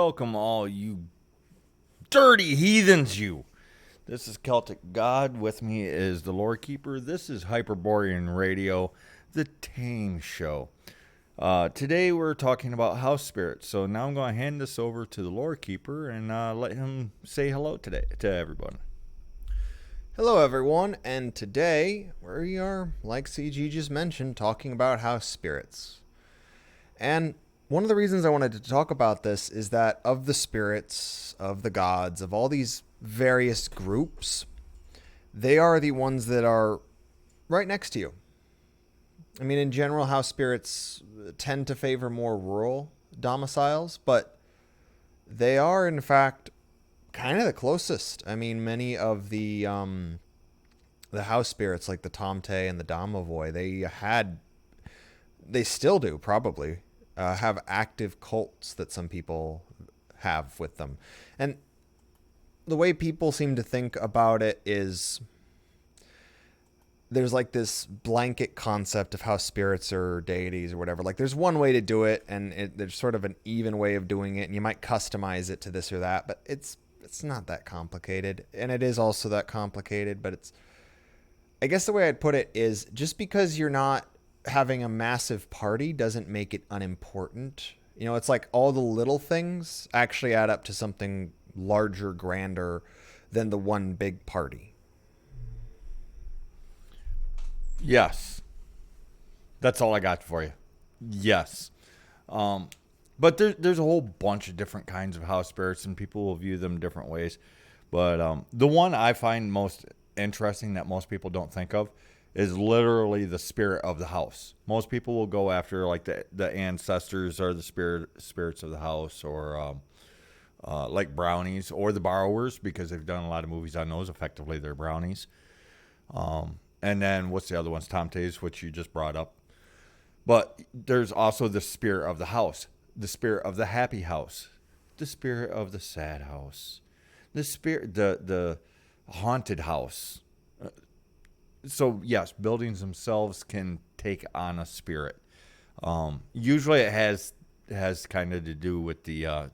welcome all you dirty heathens, you. This is Celtic God. With me is the Lore Keeper. This is Hyperborean Radio, the Tame Show. Today we're talking about house spirits. So now I'm going to hand this over to the Lore Keeper and let him say hello today to everyone. Hello everyone, and today we are, like CG just mentioned, talking about house spirits. And one of the reasons I wanted to talk about this is that of the spirits, of the gods, of all these various groups, they are the ones that are right next to you. I mean, in general, house spirits tend to favor more rural domiciles, but they are, in fact, kind of the closest. I mean, many of the house spirits, like the Tomte and the Domovoi, they still do probably have active cults that some people have with them. And the way people seem to think about it is there's like this blanket concept of how spirits are deities or whatever. Like there's one way to do it, and there's sort of an even way of doing it, and you might customize it to this or that, but it's not that complicated. And it is also that complicated, but I guess the way I'd put it is just because you're not having a massive party doesn't make it unimportant. You know, it's like all the little things actually add up to something larger, grander than the one big party. Yes. That's all I got for you. Yes. But there's a whole bunch of different kinds of house spirits, and people will view them different ways. But the one I find most interesting that most people don't think of is literally the spirit of the house. Most people will go after like the ancestors or the spirits of the house, or like Brownies or the borrowers, because they've done a lot of movies on those. Effectively, they're Brownies. And then what's the other ones? Tomtes, which you just brought up. But there's also the spirit of the house, the spirit of the happy house, the spirit of the sad house, the haunted house. So yes, buildings themselves can take on a spirit. Usually it has kind of to do with the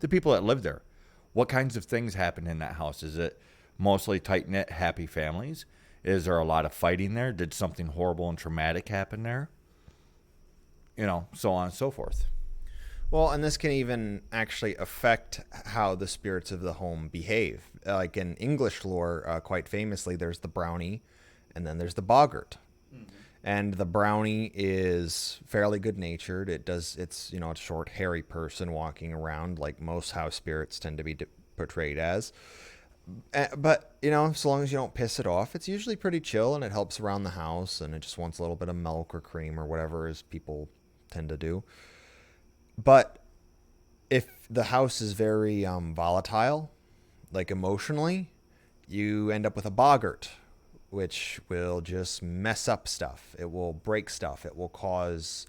people that live there. What kinds of things happen in that house? Is it mostly tight-knit, happy families? Is there a lot of fighting there? Did something horrible and traumatic happen there? You know, so on and so forth. Well, and this can even actually affect how the spirits of the home behave. Like in English lore, quite famously, there's the brownie, and then there's the boggart. Mm-hmm. And the brownie is fairly good-natured. It's a short, hairy person walking around, like most house spirits tend to be portrayed as. But, so long as you don't piss it off, it's usually pretty chill, and it helps around the house, and it just wants a little bit of milk or cream or whatever, as people tend to do. But if the house is very volatile, like emotionally, you end up with a boggart, which will just mess up stuff. It will break stuff. It will cause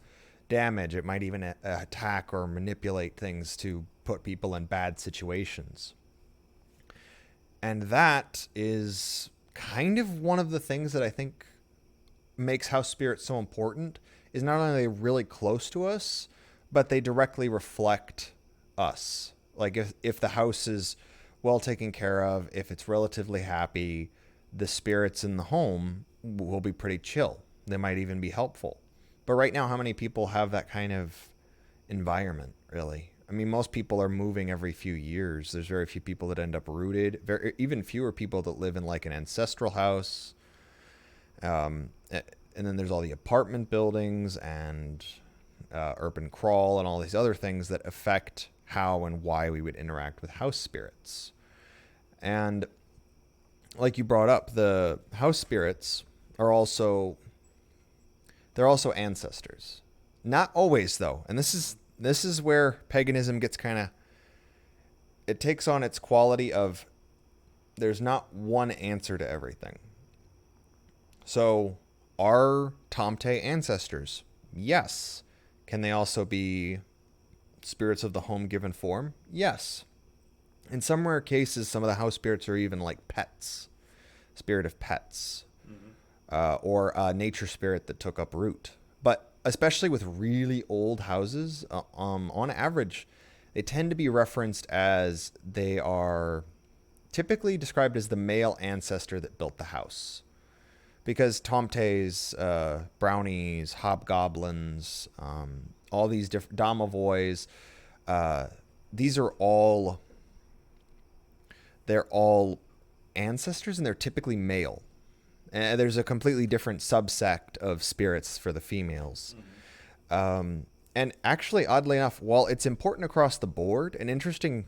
damage. It might even attack or manipulate things to put people in bad situations. And that is kind of one of the things that I think makes house spirits so important, is not only are they really close to us, but they directly reflect us. Like if the house is well taken care of, if it's relatively happy, the spirits in the home will be pretty chill. They might even be helpful. But right now, how many people have that kind of environment, really? I mean, most people are moving every few years. There's very few people that end up rooted. Even fewer people that live in like an ancestral house. And then there's all the apartment buildings and urban crawl and all these other things that affect how and why we would interact with house spirits. And like you brought up, the house spirits are also ancestors. Not always, though. And this is where paganism gets it takes on its quality of there's not one answer to everything. So are Tomte ancestors? Yes. Can they also be spirits of the home given form? Yes. In some rare cases, some of the house spirits are even like pets, spirit of pets, or a nature spirit that took up root. But especially with really old houses, on average, they tend to be referenced as they are typically described as the male ancestor that built the house. Because Tomtes, Brownies, Hobgoblins, all these different Domovois, these are all, they're all ancestors, and they're typically male. And there's a completely different subsect of spirits for the females. And actually, oddly enough, while it's important across the board, an interesting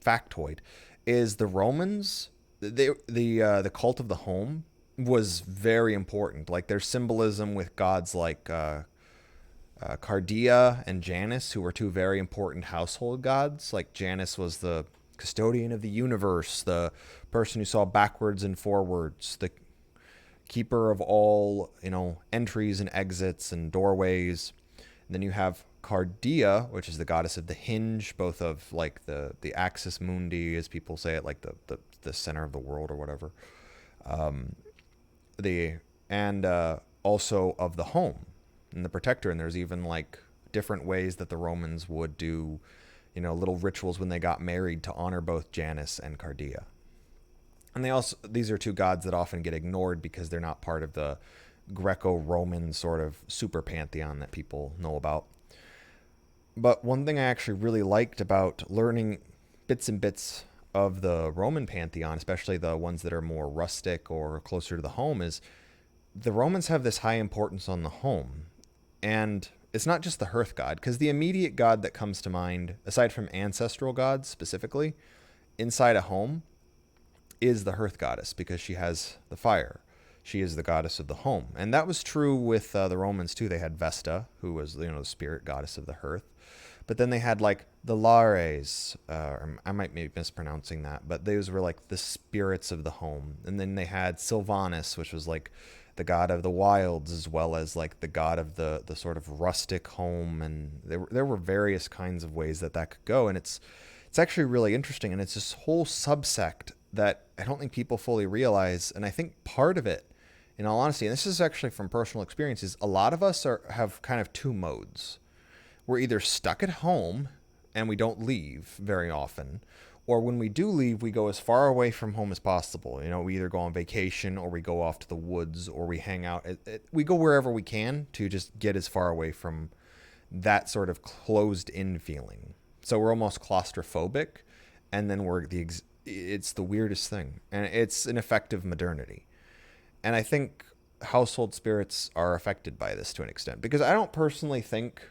factoid is the Romans, the cult of the home was very important. Like, there's symbolism with gods like Cardia and Janus, who were two very important household gods. Like, Janus was the custodian of the universe, the person who saw backwards and forwards, the keeper of all, entries and exits and doorways. And then you have Cardia, which is the goddess of the hinge, both of like the axis mundi, as people say it, like the center of the world or whatever. Also of the home and the protector. And there's even like different ways that the Romans would do, little rituals when they got married to honor both Janus and Cardia. And these are two gods that often get ignored because they're not part of the Greco-Roman sort of super pantheon that people know about. But one thing I actually really liked about learning bits and bits of the Roman pantheon, especially the ones that are more rustic or closer to the home, is the Romans have this high importance on the home. And it's not just the hearth god, because the immediate god that comes to mind, aside from ancestral gods specifically, inside a home is the hearth goddess, because she has the fire. She is the goddess of the home. And that was true with the Romans too. They had Vesta, who was, the spirit goddess of the hearth. But then they had like the Lares, I might be mispronouncing that, but those were like the spirits of the home. And then they had Sylvanus, which was like the god of the wilds, as well as like the god of the sort of rustic home. And there were various kinds of ways that could go. And it's actually really interesting. And it's this whole subsect that I don't think people fully realize. And I think part of it, in all honesty, and this is actually from personal experiences, a lot of us have kind of two modes. We're either stuck at home and we don't leave very often, or when we do leave, we go as far away from home as possible. We either go on vacation, or we go off to the woods, or we hang out. We go wherever we can to just get as far away from that sort of closed-in feeling. So we're almost claustrophobic, and then it's the weirdest thing, and it's an effect of modernity. And I think household spirits are affected by this to an extent, because I don't personally think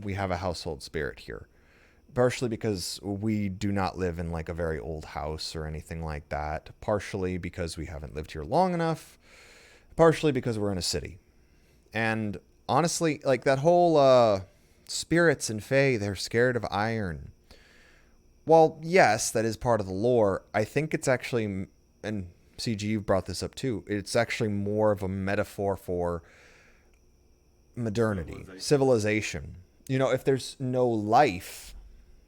we have a household spirit here. Partially because we do not live in like a very old house or anything like that. Partially because we haven't lived here long enough. Partially because we're in a city. And honestly, like that whole spirits and fae, they're scared of iron. While yes, that is part of the lore, I think it's actually, and CG, you've brought this up too, it's actually more of a metaphor for modernity, civilization. If there's no life,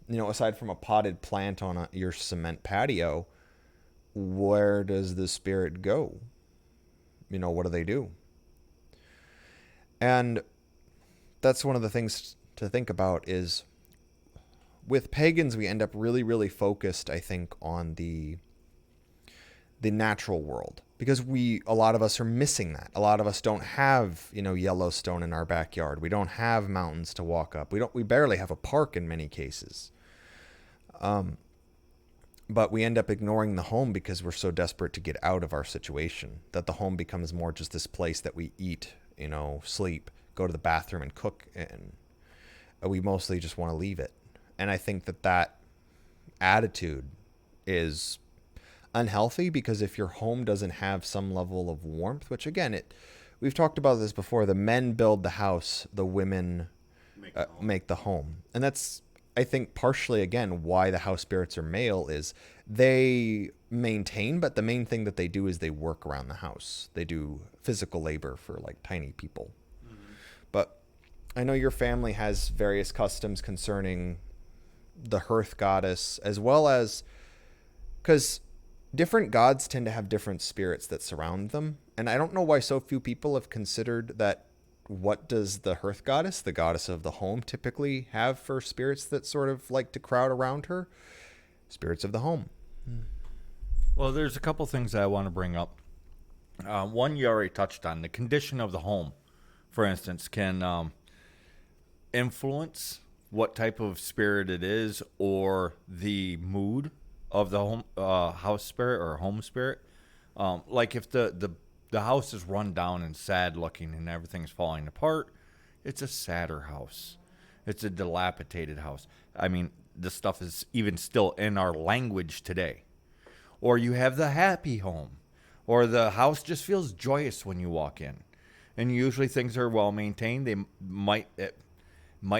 aside from a potted plant on your cement patio, where does the spirit go? What do they do? And that's one of the things to think about is with pagans, we end up really, really focused, I think, on the natural world, because a lot of us are missing that. A lot of us don't have, Yellowstone in our backyard. We don't have mountains to walk up. We barely have a park in many cases. But we end up ignoring the home because we're so desperate to get out of our situation that the home becomes more just this place that we eat, sleep, go to the bathroom and cook, and we mostly just want to leave it. And I think that attitude is unhealthy, because if your home doesn't have some level of warmth, which again, we've talked about this before, the men build the house, the women make the home. And that's, I think, partially, again, why the house spirits are male is they maintain, but the main thing that they do is they work around the house. They do physical labor for like tiny people. Mm-hmm. But I know your family has various customs concerning the hearth goddess, as well as, because different gods tend to have different spirits that surround them. And I don't know why so few people have considered that what does the hearth goddess, the goddess of the home, typically have for spirits that sort of like to crowd around her? Spirits of the home. Well, there's a couple things that I want to bring up. One you already touched on. The condition of the home, for instance, can influence what type of spirit it is or the mood of the home house spirit or home spirit. Like if the house is run down and sad looking and everything's falling apart, it's a sadder house. It's a dilapidated house. I mean, this stuff is even still in our language today. Or you have the happy home, or the house just feels joyous when you walk in. And usually things are well maintained. It might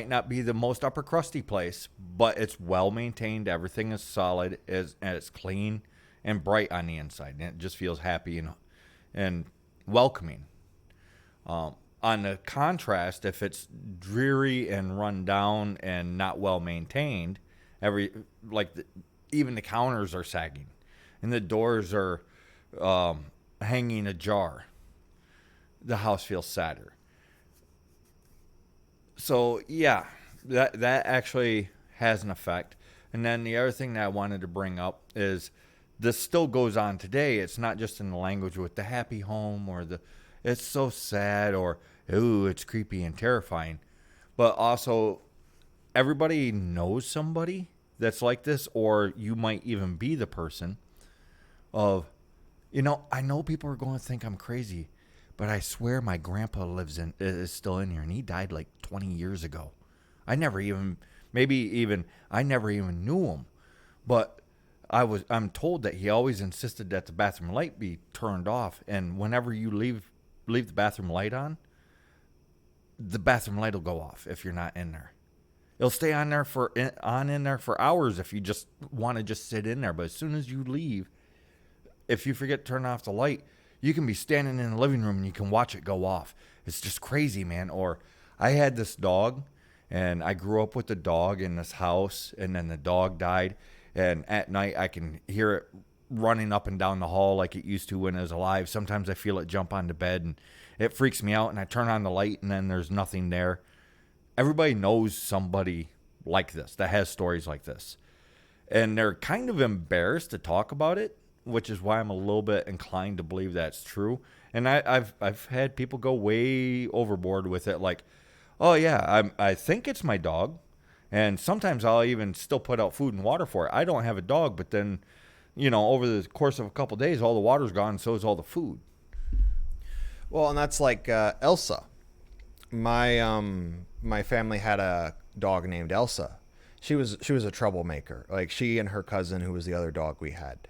not be the most upper crusty place, but it's well maintained. Everything is solid, and it's clean and bright on the inside, and it just feels happy and welcoming. On the contrast, if it's dreary and run down and not well maintained, even the counters are sagging, and the doors are hanging ajar, the house feels sadder. So yeah, that actually has an effect. And then the other thing that I wanted to bring up is this still goes on today. It's not just in the language with the happy home or it's so sad or ooh, it's creepy and terrifying. But also everybody knows somebody that's like this, or you might even be the person of, I know people are going to think I'm crazy, but I swear my grandpa is still in here, and he died like 20 years ago. I never even knew him, but I'm told that he always insisted that the bathroom light be turned off, and whenever you leave the bathroom light on, the bathroom light will go off if you're not in there. It'll stay on there in there for hours if you just want to just sit in there, but as soon as you leave, if you forget to turn off the light, you can be standing in the living room and you can watch it go off. It's just crazy, man. Or I had this dog, and I grew up with the dog in this house, and then the dog died. And at night, I can hear it running up and down the hall like it used to when it was alive. Sometimes I feel it jump on the bed, and it freaks me out, and I turn on the light, and then there's nothing there. Everybody knows somebody like this that has stories like this. And they're kind of embarrassed to talk about it, which is why I'm a little bit inclined to believe that's true. And I've had people go way overboard with it, like, oh yeah, I think it's my dog, and sometimes I'll even still put out food and water for it. I don't have a dog, but then, over the course of a couple of days, all the water's gone, and so is all the food. Well, and that's like Elsa. My family had a dog named Elsa. She was a troublemaker. Like, she and her cousin, who was the other dog we had,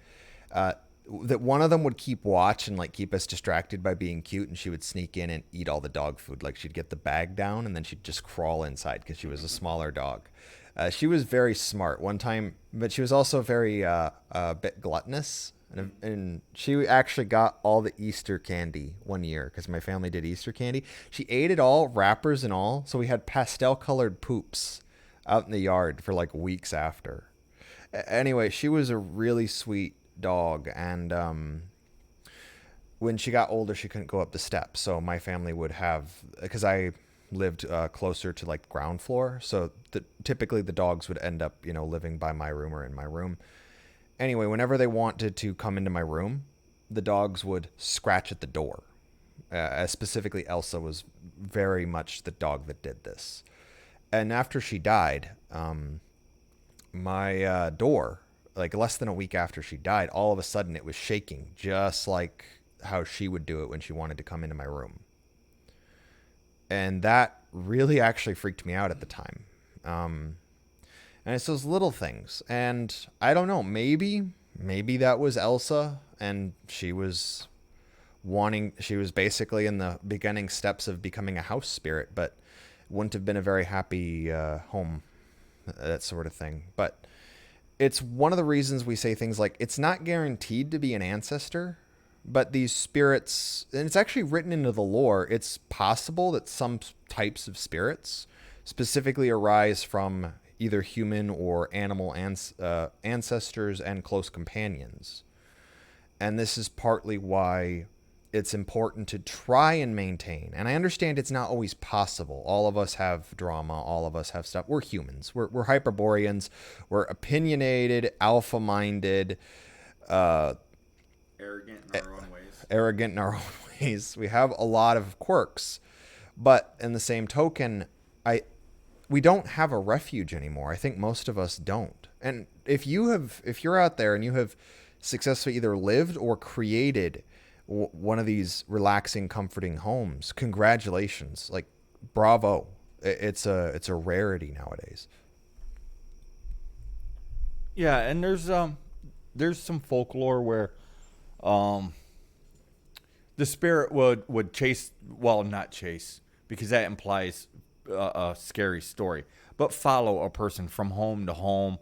that one of them would keep watch and like keep us distracted by being cute, and she would sneak in and eat all the dog food. Like, she'd get the bag down and then she'd just crawl inside because she was a smaller dog. She was very smart one time, but she was also very a bit gluttonous, and she actually got all the Easter candy one year because my family did Easter candy. She ate it all, wrappers and all, so we had pastel colored poops out in the yard for like weeks after. Anyway, she was a really sweet dog, and when she got older, she couldn't go up the steps, so my family would have, because I lived closer to like ground floor, so typically the dogs would end up living by my room or in my room. Anyway, whenever they wanted to come into my room, the dogs would scratch at the door. Specifically, Elsa was very much the dog that did this. And after she died, my door, like less than a week after she died, all of a sudden it was shaking, just like how she would do it when she wanted to come into my room. And that really actually freaked me out at the time. And it's those little things. And I don't know, maybe that was Elsa, and she was basically in the beginning steps of becoming a house spirit, but wouldn't have been a very happy home, that sort of thing. But it's one of the reasons we say things like, it's not guaranteed to be an ancestor, but these spirits, and it's actually written into the lore, it's possible that some types of spirits specifically arise from either human or animal ancestors and close companions. And this is partly why it's important to try and maintain. And I understand it's not always possible. All of us have drama. All of us have stuff. We're humans. We're Hyperboreans. We're opinionated, alpha-minded, Arrogant in our own ways. arrogant in our own ways. We have a lot of quirks. But in the same token, we don't have a refuge anymore. I think most of us don't. And if you're out there and you have successfully either lived or created one of these relaxing, comforting homes, congratulations. Like, bravo. It's a rarity nowadays. Yeah, and there's some folklore where the spirit would chase, well, not chase, because that implies a scary story, but follow a person from home to home,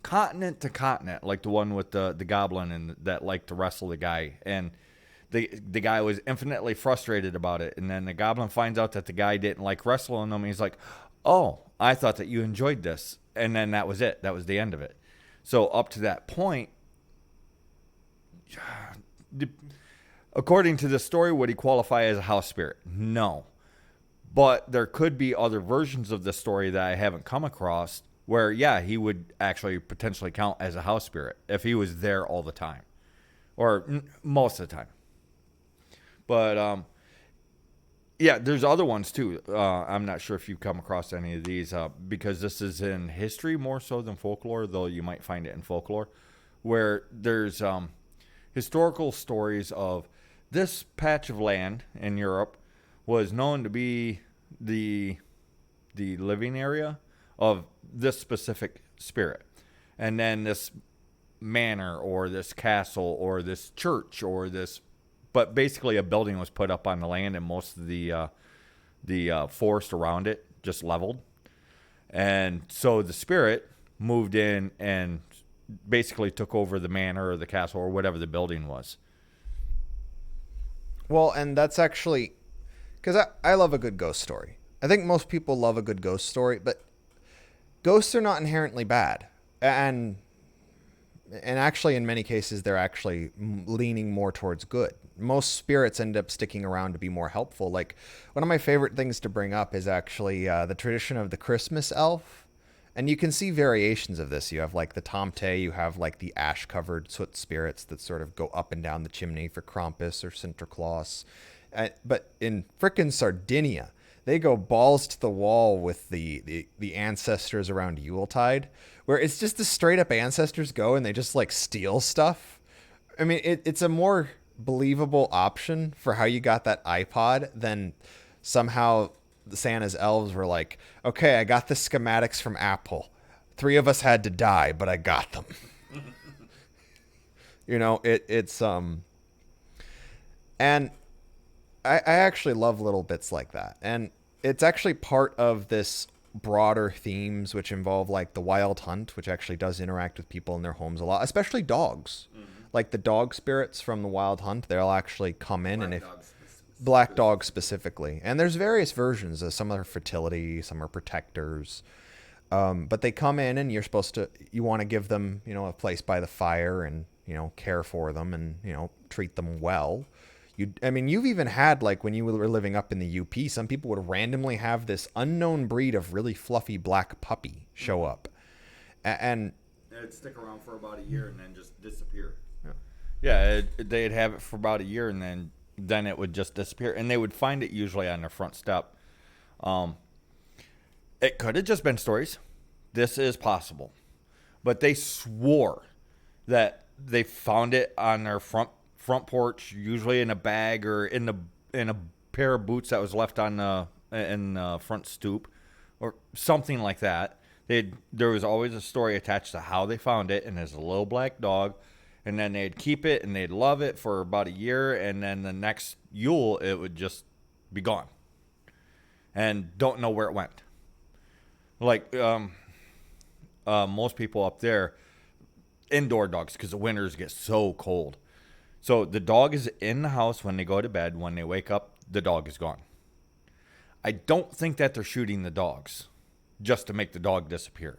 continent to continent, like the one with the goblin and that liked to wrestle the guy. And the guy was infinitely frustrated about it. And then the goblin finds out that the guy didn't like wrestling him. He's like, oh, I thought that you enjoyed this. And then that was it. That was the end of it. So up to that point, according to the story, would he qualify as a house spirit? No. But there could be other versions of the story that I haven't come across where, yeah, he would actually potentially count as a house spirit if he was there all the time. Or most of the time. But, yeah, there's other ones, too. I'm not sure if you've come across any of these, because this is in history more so than folklore, though you might find it in folklore, where there's historical stories of this patch of land in Europe was known to be the living area of this specific spirit. And then this manor or this castle or this church or this, but basically a building was put up on the land and most of the forest around it just leveled. And so the spirit moved in and basically took over the manor or the castle or whatever the building was. Well, and that's actually, because I love a good ghost story. I think most people love a good ghost story, but ghosts are not inherently bad. And actually, in many cases, they're actually leaning more towards good. Most spirits end up sticking around to be more helpful. Like, one of my favorite things to bring up is actually the tradition of the Christmas elf. And you can see variations of this. You have, like, the Tomte. You have, like, the ash-covered soot spirits that sort of go up and down the chimney for Krampus or Sinterklaas. But in frickin' Sardinia, they go balls to the wall with the ancestors around Yuletide, where it's just the straight up ancestors go and they just like steal stuff. I mean, it's a more believable option for how you got that iPod than somehow Santa's elves were like, okay, I got the schematics from Apple. 3 of us had to die, but I got them. You know, it's and I actually love little bits like that. And it's actually part of this broader themes which involve like the wild hunt, which actually does interact with people in their homes a lot, especially dogs. Mm-hmm. Like the dog spirits from the wild hunt, they'll actually come in black dogs specifically. And there's various versions. Some are fertility, some are protectors. But they come in and you want to give them, you know, a place by the fire and, you know, care for them and, you know, treat them well. You've even had, like, when you were living up in the UP, some people would randomly have this unknown breed of really fluffy black puppy show up. And it'd stick around for about a year and then just disappear. Yeah, they'd have it for about a year and then it would just disappear. And they would find it usually on their front step. It could have just been stories. This is possible. But they swore that they found it on their front porch, usually in a bag or in a pair of boots that was left on the front stoop or something like that. There was always a story attached to how they found it, and there's a little black dog, and then they'd keep it and they'd love it for about a year, and then the next Yule it would just be gone and don't know where it went. Like most people up there, indoor dogs, because the winters get so cold. So the dog is in the house when they go to bed. When they wake up, the dog is gone. I don't think that they're shooting the dogs just to make the dog disappear.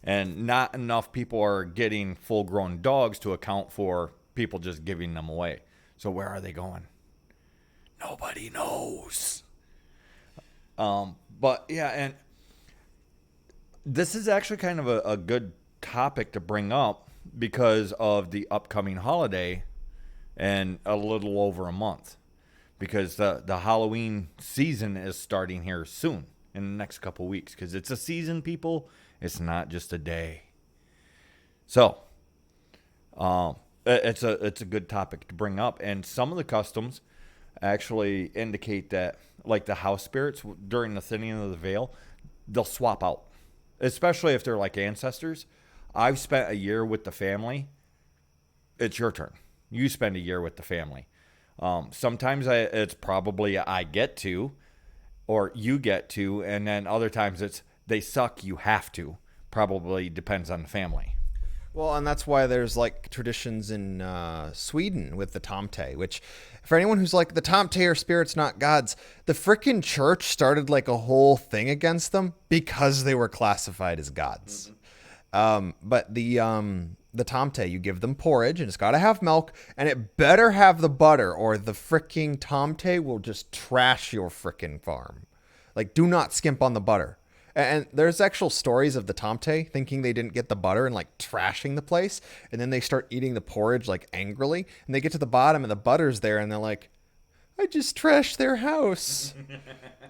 And not enough people are getting full-grown dogs to account for people just giving them away. So where are they going? nobody knows. But yeah, and this is actually kind of a good topic to bring up because of the upcoming holiday in a little over a month. Because the Halloween season is starting here soon in the next couple weeks. Because it's a season, people. It's not just a day. So, it's a good topic to bring up. And some of the customs actually indicate that, like the house spirits, during the thinning of the veil, they'll swap out. Especially if they're like ancestors. I've spent a year with the family. It's your turn. You spend a year with the family. Sometimes it's probably I get to, or you get to, and then other times it's they suck, you have to. Probably depends on the family. Well, and that's why there's like traditions in Sweden with the Tomte, which for anyone who's like the Tomte are spirits, not gods, the frickin' church started like a whole thing against them because they were classified as gods. But the Tomte, you give them porridge and it's got to have milk and it better have the butter or the fricking Tomte will just trash your frickin' farm. Like, do not skimp on the butter. And there's actual stories of the Tomte thinking they didn't get the butter and like trashing the place. And then they start eating the porridge like angrily and they get to the bottom and the butter's there and they're like, I just trashed their house.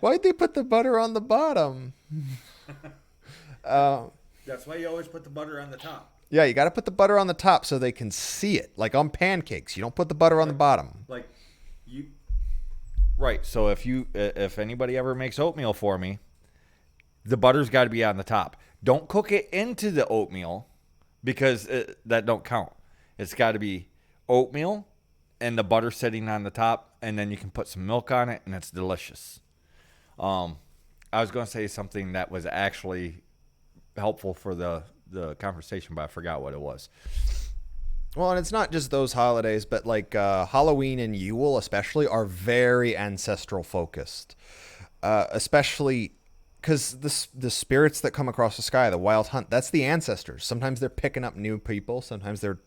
Why'd they put the butter on the bottom? That's why you always put the butter on the top. Yeah, you got to put the butter on the top so they can see it. Like on pancakes, you don't put the butter on the bottom. Like you. Right. So if anybody ever makes oatmeal for me, the butter's got to be on the top. Don't cook it into the oatmeal because that don't count. It's got to be oatmeal and the butter sitting on the top, and then you can put some milk on it, and it's delicious. I was going to say something that was actually helpful for the conversation, but I forgot what it was. Well, and it's not just those holidays, but like Halloween and Yule especially are very ancestral focused, especially because the spirits that come across the sky, the wild hunt, that's the ancestors. Sometimes they're picking up new people. Sometimes they're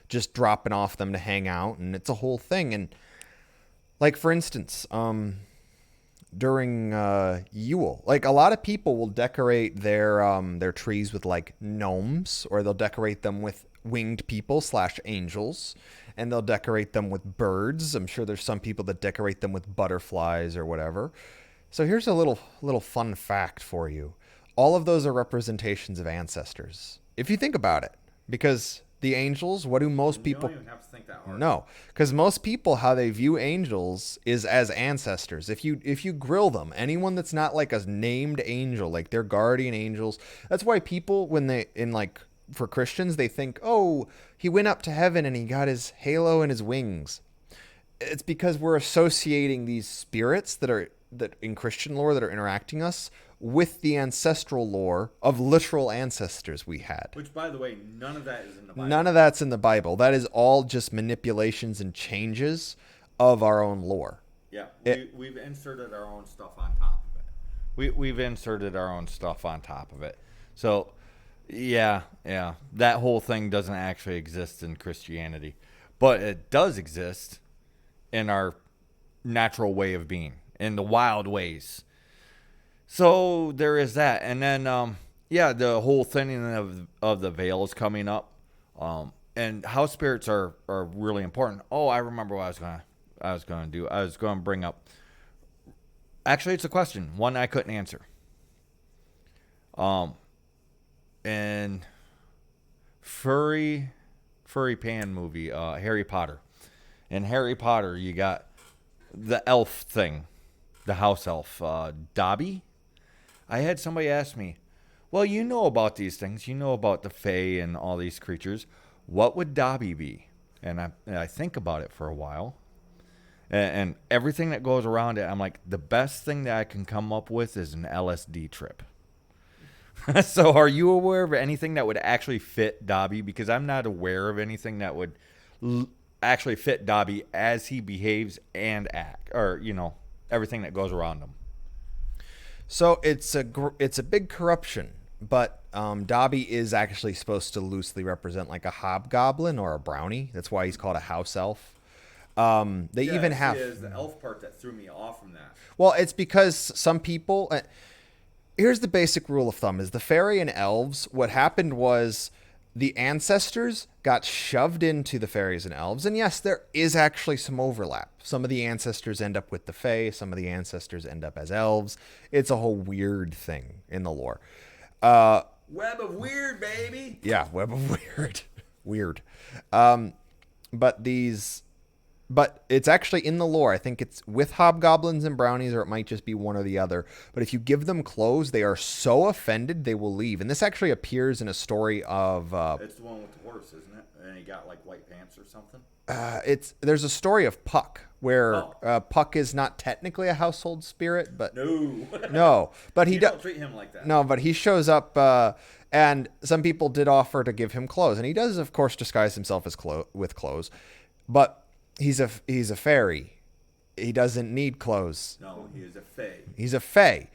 just dropping off them to hang out, and it's a whole thing. And like, for instance, during Yule, like a lot of people will decorate their trees with like gnomes, or they'll decorate them with winged people / angels, and they'll decorate them with birds. I'm sure there's some people that decorate them with butterflies or whatever. So here's a little fun fact for you. All of those are representations of ancestors, if you think about it, because the angels, what do most people... You don't even have to think that hard. No, because most people, how they view angels is as ancestors. If you grill them, anyone that's not like a named angel, like their guardian angels, that's why people, when they, for Christians, they think, oh, he went up to heaven and he got his halo and his wings. It's because we're associating these spirits that in Christian lore that are interacting us with the ancestral lore of literal ancestors we had. Which, by the way, none of that is in the Bible. None of that's in the Bible. That is all just manipulations and changes of our own lore. Yeah, we've inserted our own stuff on top of it. We've inserted our own stuff on top of it. So, yeah, that whole thing doesn't actually exist in Christianity. But it does exist in our natural way of being, in the wild ways. So there is that. And then, the whole thinning of the veil is coming up. And house spirits are really important. Oh, I remember what I was going to do. I was going to bring up. Actually, it's a question. One I couldn't answer. And furry pan movie, Harry Potter. In Harry Potter, you got the elf thing, the house elf, Dobby. I had somebody ask me, well, you know about these things. You know about the Fae and all these creatures. What would Dobby be? And I think about it for a while. And everything that goes around it, I'm like, the best thing that I can come up with is an LSD trip. So are you aware of anything that would actually fit Dobby? Because I'm not aware of anything that would actually fit Dobby as he behaves and act, or, everything that goes around him. So it's a big corruption, but Dobby is actually supposed to loosely represent like a hobgoblin or a brownie. That's why he's called a house elf. They even have. It's the elf part that threw me off from that. Well, it's because some people. Here's the basic rule of thumb: is the fairy and elves. What happened was the ancestors got shoved into the fairies and elves, and yes, there is actually some overlap. Some of the ancestors end up with the fae. Some of the ancestors end up as elves. It's a whole weird thing in the lore. Web of weird, baby. Yeah, web of weird, weird. But it's actually in the lore. I think it's with hobgoblins and brownies, or it might just be one or the other. But if you give them clothes, they are so offended they will leave. And this actually appears in a story of. It's the one with the horse, isn't it? And he got like white pants or something. There's a story of Puck where Puck is not technically a household spirit, but no, but he don't treat him like that. No, but he shows up, and some people did offer to give him clothes, and he does, of course, disguise himself as with clothes, but. He's a fairy. He doesn't need clothes. No, he is a fae. He's a fae.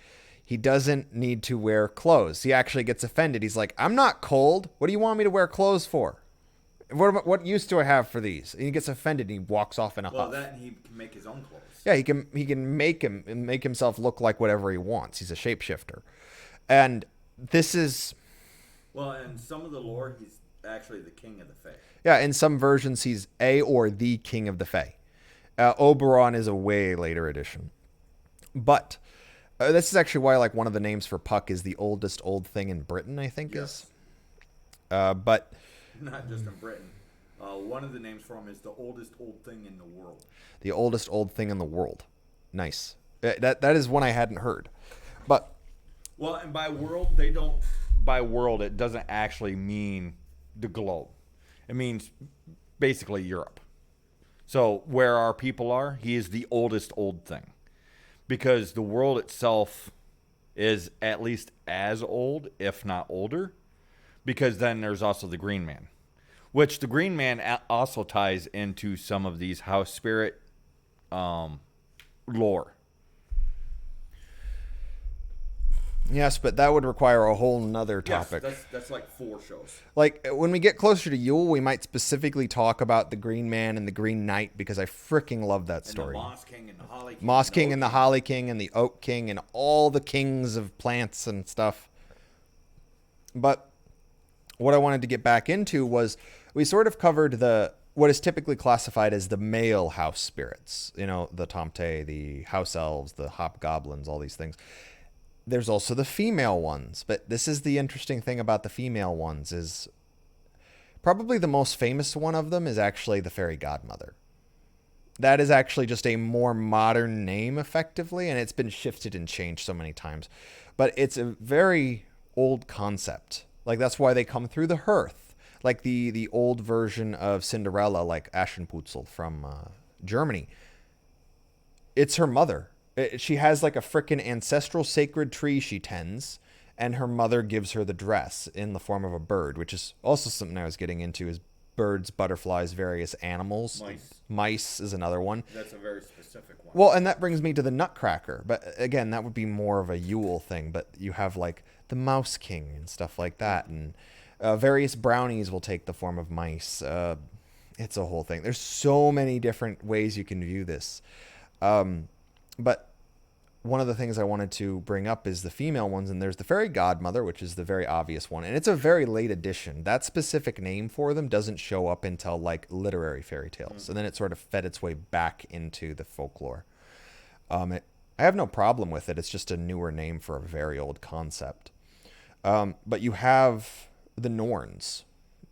He doesn't need to wear clothes. He actually gets offended. He's like, I'm not cold. What do you want me to wear clothes for? What use do I have for these? And he gets offended and he walks off in a huff. Well, then he can make his own clothes. Yeah, he can make himself look like whatever he wants. He's a shapeshifter. And this is... Well, in some of the lore, he's actually the king of the fae. Yeah, in some versions, he's or the king of the fae. Oberon is a way later edition. But this is actually why, like, one of the names for Puck is the oldest old thing in Britain, I think is. But... Not just in Britain. One of the names for him is the oldest old thing in the world. The oldest old thing in the world. Nice. That is one I hadn't heard. But... Well, and by world, they don't... By world, it doesn't actually mean the globe. It means basically Europe. So where our people are, he is the oldest old thing. Because the world itself is at least as old, if not older. Because then there's also the Green Man. Which the Green Man also ties into some of these house spirit lore. Yes, but that would require a whole nother topic. Yes, that's like 4 shows. Like, when we get closer to Yule, we might specifically talk about the Green Man and the Green Knight, because I freaking love that story. And the Moss King and the Holly King. Moss King and the Holly King and the Oak King and all the kings of plants and stuff. But what I wanted to get back into was we sort of covered what is typically classified as the male house spirits. You know, the Tomte, the house elves, the hobgoblins, all these things. There's also the female ones, but this is the interesting thing about the female ones is probably the most famous one of them is actually the Fairy Godmother. That is actually just a more modern name, effectively, and it's been shifted and changed so many times. But it's a very old concept. Like, that's why they come through the hearth. Like the old version of Cinderella, like Aschenputzel from Germany. It's her mother. She has like a frickin' ancestral sacred tree she tends, and her mother gives her the dress in the form of a bird, which is also something I was getting into, is birds, butterflies, various animals. Mice is another one. That's a very specific one. Well, and that brings me to the Nutcracker. But again, that would be more of a Yule thing. But you have like the Mouse King and stuff like that. And various brownies will take the form of mice. It's a whole thing. There's so many different ways you can view this. But one of the things I wanted to bring up is the female ones, and there's the Fairy Godmother, which is the very obvious one, and it's a very late addition. That specific name for them doesn't show up until like literary fairy tales, and then it sort of fed its way back into the folklore. I have no problem with it. It's just a newer name for a very old concept. But you have the Norns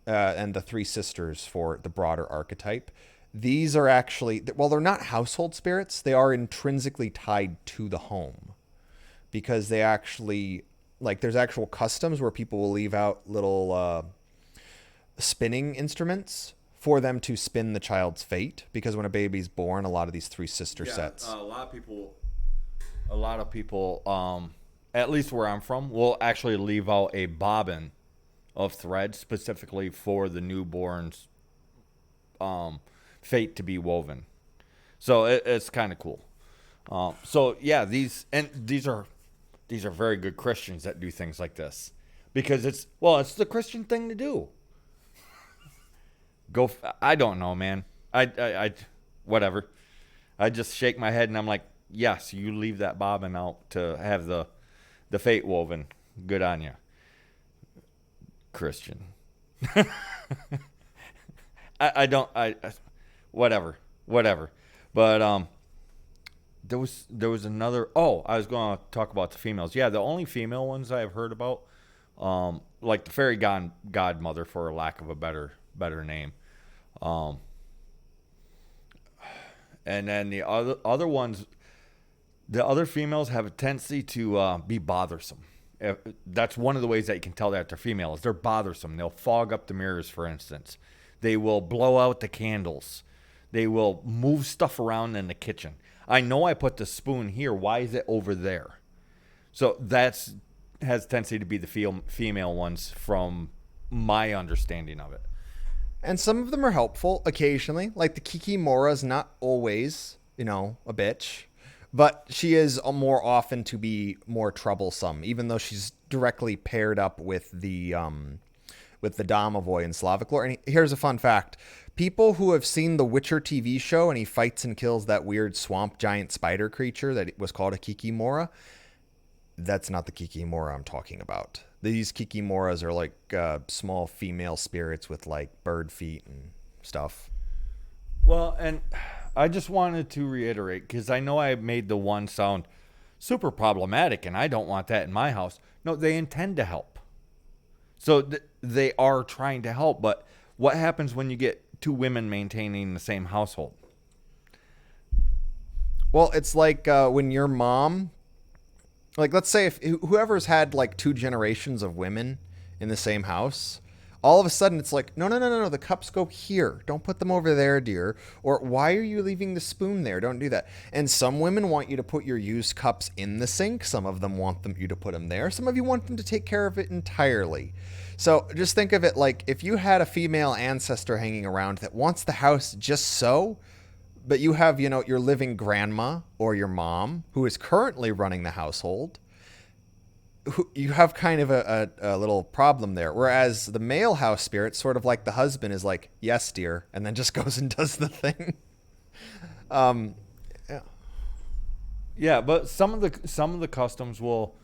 and the Three Sisters for the broader archetype. These are actually, well, they're not household spirits. They are intrinsically tied to the home because they actually, like, there's actual customs where people will leave out little spinning instruments for them to spin the child's fate. Because when a baby's born, a lot of these Three Sister sets. A lot of people, at least where I'm from, will actually leave out a bobbin of thread specifically for the newborn's fate to be woven. So it's kind of cool. So yeah, these are very good Christians that do things like this because it's the Christian thing to do. I don't know, man. whatever. I just shake my head and I'm like, yes, you leave that bobbin out to have the fate woven. Good on you, Christian. I don't, whatever. But, there was another, I was going to talk about the females. Yeah, the only female ones I've heard about, like the Fairy Godmother, for lack of a better name. And then the other ones, the other females have a tendency to be bothersome. That's one of the ways that you can tell that they're female is they're bothersome. They'll fog up the mirrors, for instance. They will blow out the candles. They will move stuff around in the kitchen. I know I put the spoon here. Why is it over there? So has tendency to be the female ones from my understanding of it. And some of them are helpful occasionally. Like the Kikimora is not always, a bitch. But she is more often to be more troublesome, even though she's directly paired up with the Domovoi in Slavic lore. And here's a fun fact. People who have seen the Witcher TV show and he fights and kills that weird swamp giant spider creature that was called a Kikimora, that's not the Kikimora I'm talking about. These Kikimoras are like small female spirits with like bird feet and stuff. Well, and I just wanted to reiterate, because I know I made the one sound super problematic, and I don't want that in my house. No, they intend to help. So they are trying to help, but what happens when you get two women maintaining the same household? Well, it's like when your mom, like let's say if whoever's had like two generations of women in the same house, all of a sudden it's like, no, the cups go here. Don't put them over there, dear. Or why are you leaving the spoon there? Don't do that. And some women want you to put your used cups in the sink. Some of them want you to put them there. Some of you want them to take care of it entirely. So just think of it like if you had a female ancestor hanging around that wants the house just so, but you have, your living grandma or your mom who is currently running the household, you have kind of a little problem there. Whereas the male house spirit, sort of like the husband, is like, yes, dear, and then just goes and does the thing. Yeah. Yeah, but some of the customs will,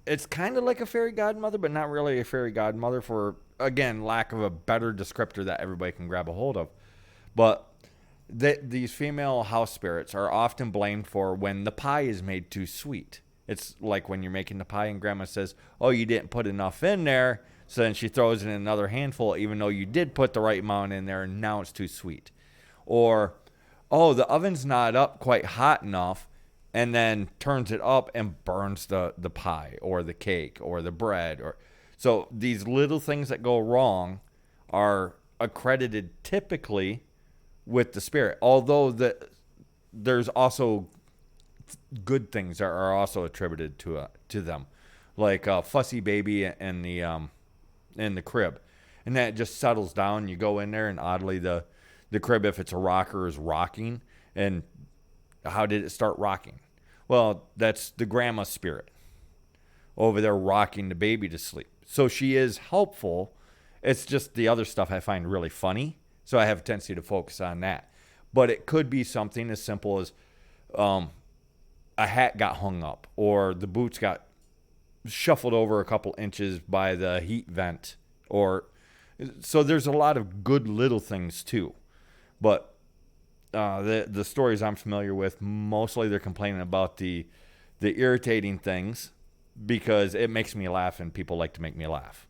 it's kind of like a fairy godmother, but not really a fairy godmother for, again, lack of a better descriptor that everybody can grab a hold of. But these female house spirits are often blamed for when the pie is made too sweet. It's like when you're making the pie and grandma says, oh, you didn't put enough in there. So then she throws in another handful, even though you did put the right amount in there and now it's too sweet. Or, oh, the oven's not up quite hot enough, and then turns it up and burns the pie or the cake or the bread. So these little things that go wrong are accredited typically with the spirit. Although there's also good things that are also attributed to them, like a fussy baby in the crib, and that just settles down. You go in there, and oddly the crib, if it's a rocker, is rocking. And how did it start rocking? Well, that's the grandma spirit over there rocking the baby to sleep. So she is helpful. It's just the other stuff I find really funny, so I have a tendency to focus on that. But it could be something as simple as a hat got hung up, or the boots got shuffled over a couple inches by the heat vent, so there's a lot of good little things too. But the stories I'm familiar with, mostly they're complaining about the irritating things because it makes me laugh and people like to make me laugh.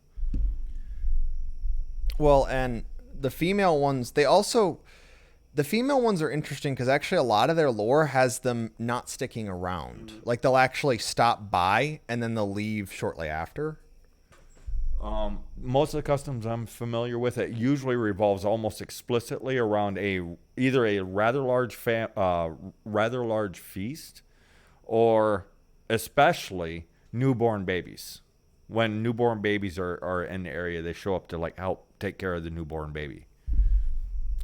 Well, and the female ones, the female ones are interesting because actually a lot of their lore has them not sticking around. Mm-hmm. Like they'll actually stop by and then they'll leave shortly after. Most of the customs I'm familiar with, it usually revolves almost explicitly around either a rather large feast, or especially newborn babies. When newborn babies are in the area, they show up to like help take care of the newborn baby.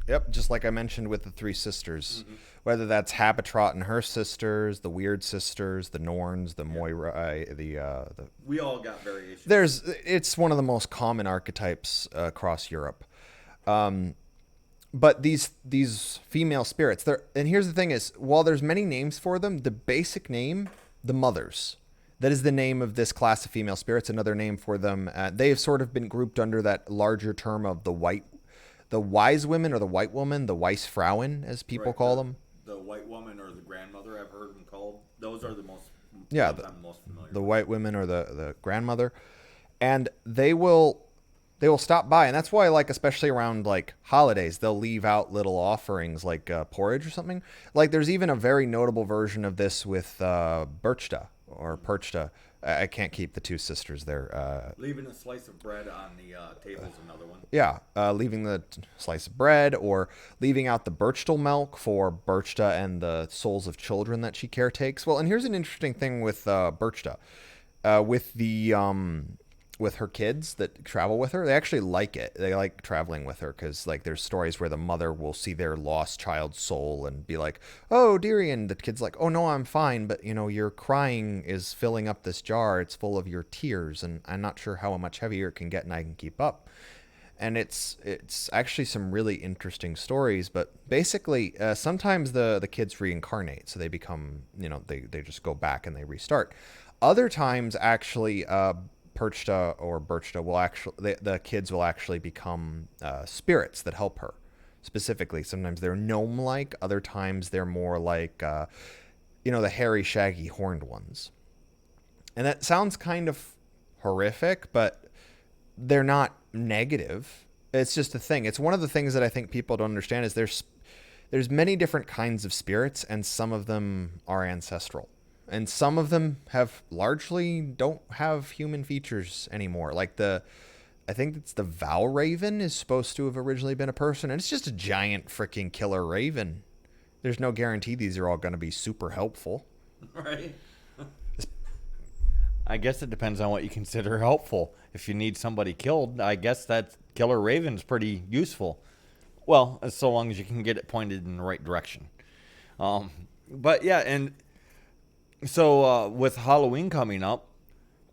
Yep, just like I mentioned with the three sisters. Mm-hmm. Whether that's Habitrot and her sisters, the Weird Sisters, the Norns, the Moira, we all got variations. It's one of the most common archetypes across Europe. But these female spirits, and here's the thing is, while there's many names for them, the basic name, the mothers, that is the name of this class of female spirits. Another name for them, they have sort of been grouped under that larger term of the wise women or the white woman, the Weiss Frauen, as people call them. The white woman or the grandmother, I've heard them called. Those are the most most familiar. The white women or the grandmother, and they will stop by, and that's why, like, especially around like holidays, they'll leave out little offerings like porridge or something. Like, there's even a very notable version of this with Birchta or Perchta. I can't keep the two sisters there. Leaving a slice of bread on the table is another one. Yeah, leaving the slice of bread, or leaving out the birchtal milk for Birchta and the souls of children that she caretakes. Well, and here's an interesting thing with Birchta. With her kids that travel with her, they actually like it. They like traveling with her because, like, there's stories where the mother will see their lost child's soul and be like, "Oh, dearie," and the kid's like, "Oh no, I'm fine, but your crying is filling up this jar. It's full of your tears, and I'm not sure how much heavier it can get, and I can keep up." And it's actually some really interesting stories. But basically, sometimes the kids reincarnate, so they become, they just go back and they restart. Other times, actually, Perchta or Birchta will actually, the kids will actually become spirits that help her. Specifically, sometimes they're gnome-like. Other times they're more like, the hairy, shaggy, horned ones. And that sounds kind of horrific, but they're not negative. It's just a thing. It's one of the things that I think people don't understand is there's many different kinds of spirits, and some of them are ancestral. And some of them largely don't have human features anymore. Like I think it's the Vow Raven is supposed to have originally been a person, and it's just a giant freaking killer raven. There's no guarantee these are all going to be super helpful. Right. I guess it depends on what you consider helpful. If you need somebody killed, I guess that killer raven's pretty useful. Well, so long as you can get it pointed in the right direction. But yeah, and so with Halloween coming up,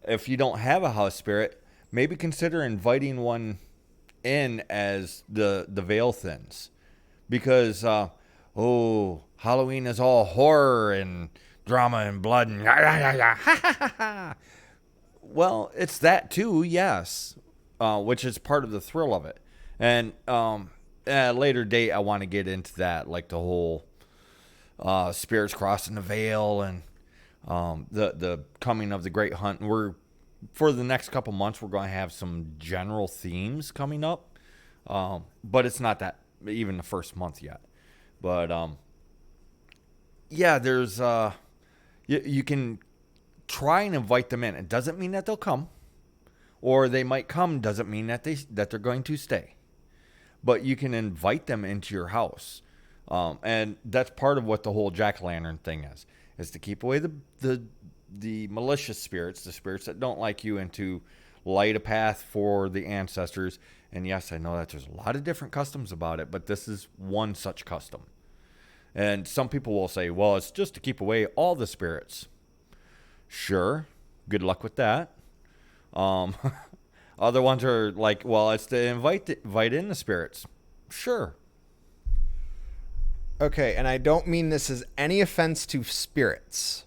if you don't have a house spirit, maybe consider inviting one in as the veil thins. Because, Halloween is all horror and drama and blood and well, it's that too, yes, which is part of the thrill of it. And at a later date, I want to get into that, like the whole spirits crossing the veil and the coming of the Great Hunt. For the next couple months, we're going to have some general themes coming up, but it's not that even the first month yet. But yeah, there's you can try and invite them in. It doesn't mean that they'll come, or they might come. Doesn't mean that they're going to stay, but you can invite them into your house, and that's part of what the whole jack-o'-lantern thing is to keep away the malicious spirits, the spirits that don't like you, and to light a path for the ancestors. And yes, I know that there's a lot of different customs about it, but this is one such custom. And some people will say, well, it's just to keep away all the spirits. Sure, good luck with that. Other ones are like, well, it's to invite in the spirits. Sure. Okay, and I don't mean this as any offense to spirits,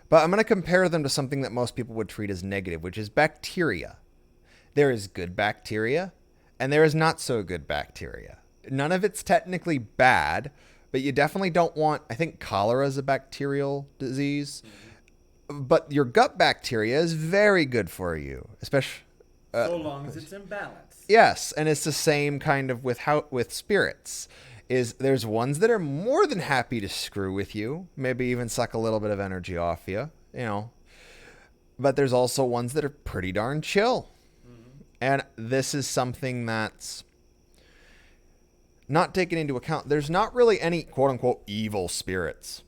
but I'm going to compare them to something that most people would treat as negative, which is bacteria. There is good bacteria, and there is not so good bacteria. None of it's technically bad, but you definitely don't want, I think cholera is a bacterial disease, but your gut bacteria is very good for you, especially so long as it's in balance. Yes, and it's the same kind of with spirits. There's ones that are more than happy to screw with you, maybe even suck a little bit of energy off you, but there's also ones that are pretty darn chill. And this is something that's not taken into account. There's not really any quote-unquote evil spirits.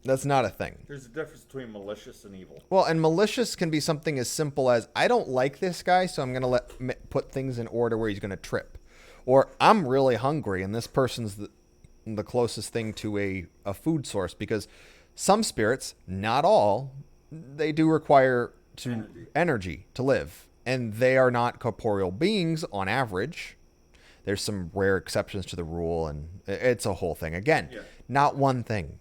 That's not a thing. There's a difference between malicious and evil. Well, and malicious can be something as simple as, I don't like this guy, so I'm going to put things in order where he's going to trip. Or, I'm really hungry, and this person's the closest thing to a food source. Because some spirits, not all, they do require energy to live. And they are not corporeal beings on average. There's some rare exceptions to the rule, and it's a whole thing. Again, Yeah. not one thing.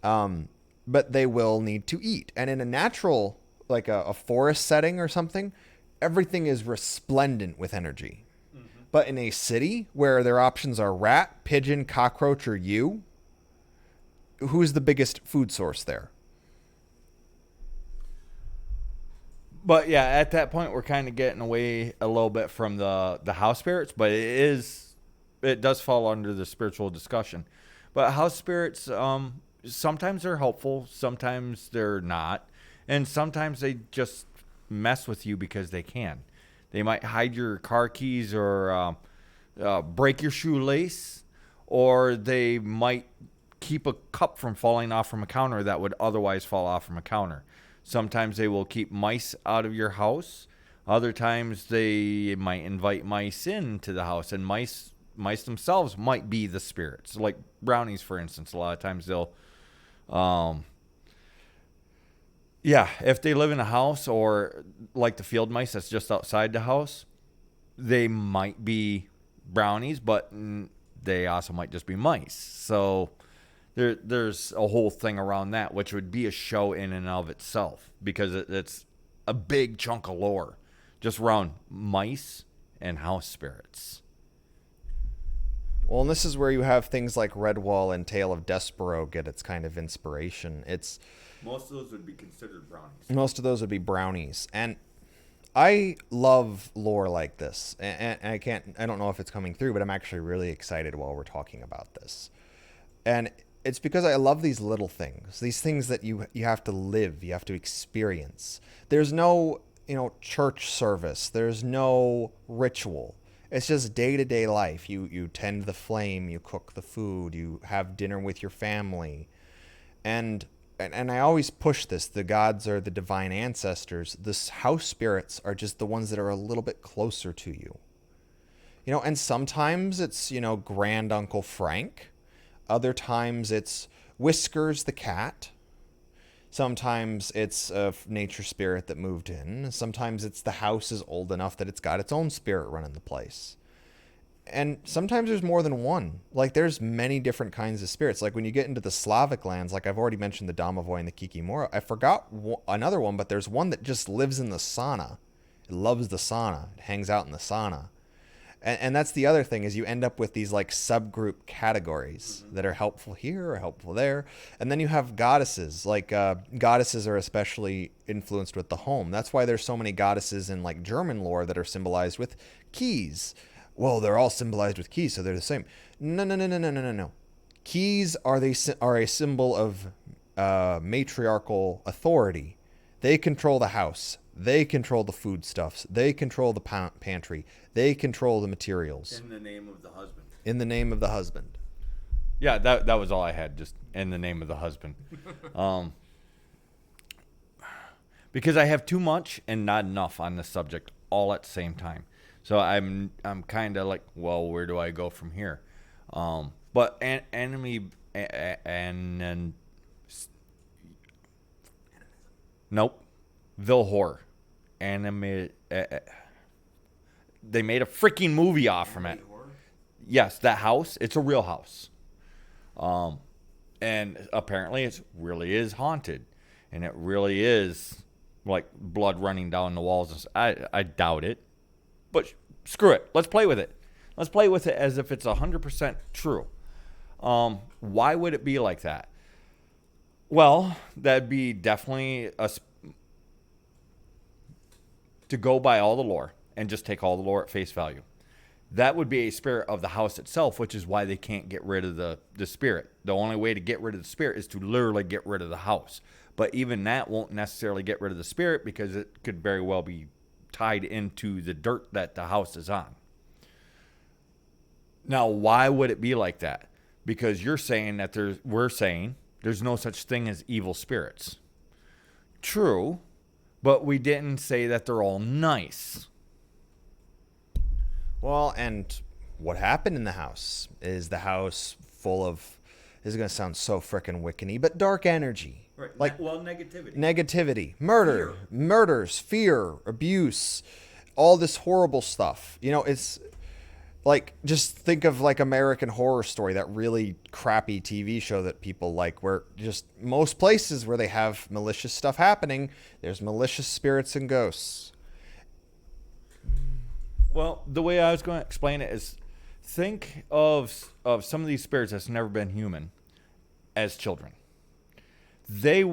But they will need to eat. And in a natural, like a forest setting or something, everything is resplendent with energy. But in a city where their options are rat, pigeon, cockroach, or you, who's the biggest food source there? But yeah, at that point, we're kind of getting away a little bit from the house spirits, but it does fall under the spiritual discussion. But house spirits, sometimes they're helpful, sometimes they're not, and sometimes they just mess with you because they can. They might hide your car keys or break your shoelace, or they might keep a cup from falling off from a counter that would otherwise fall off from a counter. Sometimes they will keep mice out of your house. Other times they might invite mice into the house, and mice themselves might be the spirits. Like brownies, for instance, a lot of times they'll, if they live in a house, or like the field mice that's just outside the house, they might be brownies, but they also might just be mice. So there's a whole thing around that, which would be a show in and of itself, because it's a big chunk of lore just around mice and house spirits. Well, and this is where you have things like Redwall and Tale of Despero get its kind of inspiration. Most of those would be considered brownies. Most of those would be brownies. And I love lore like this. And I don't know if it's coming through, but I'm actually really excited while we're talking about this. And it's because I love these little things, these things that you have to live, you have to experience. There's no, church service. There's no ritual. It's just day-to-day life. You tend the flame, you cook the food, you have dinner with your family. And I always push this. The gods are the divine ancestors. The house spirits are just the ones that are a little bit closer to you. And sometimes it's, Grand Uncle Frank. Other times it's Whiskers the cat. Sometimes it's a nature spirit that moved in. Sometimes it's the house is old enough that it's got its own spirit running the place. And sometimes there's more than one. Like, there's many different kinds of spirits. Like, when you get into the Slavic lands, like I've already mentioned the Domovoi and the Kikimora. I forgot another one, but there's one that just lives in the sauna. It loves the sauna. It hangs out in the sauna. And that's the other thing, is you end up with these like subgroup categories that are helpful here or helpful there. And then you have goddesses. Like goddesses are especially influenced with the home. That's why there's so many goddesses in like German lore that are symbolized with keys. Well, they're all symbolized with keys, so they're the same. No. Keys are a symbol of matriarchal authority. They control the house. They control the foodstuffs. They control the pantry. They control the materials. In the name of the husband. In the name of the husband. Yeah, that was all I had, just in the name of the husband. Because I have too much and not enough on this subject all at the same time. So I'm kind of like, well, where do I go from here? But nope. Vilhor. They made a freaking movie off from it. Yes, that house. It's a real house. And apparently it really is haunted. And it really is like blood running down the walls. I doubt it. But screw it. Let's play with it. Let's play with it as if it's 100% true. Why would it be like that? Well, that'd be definitely to go by all the lore and just take all the lore at face value. That would be a spirit of the house itself, which is why they can't get rid of the spirit. The only way to get rid of the spirit is to literally get rid of the house. But even that won't necessarily get rid of the spirit, because it could very well be tied into the dirt that the house is on. Now, why would it be like that? Because you're saying that we're saying there's no such thing as evil spirits. True, but we didn't say that they're all nice. Well, and what happened in the house? Is the house full of, this is going to sound so frickin' Wiccan-y, but dark energy. Right. Like, negativity. Negativity, murders, fear, abuse, all this horrible stuff. Like, just think of like American Horror Story, that really crappy TV show that people like, where just most places where they have malicious stuff happening, there's malicious spirits and ghosts. Well, the way I was going to explain it is, think of some of these spirits that's never been human as children. They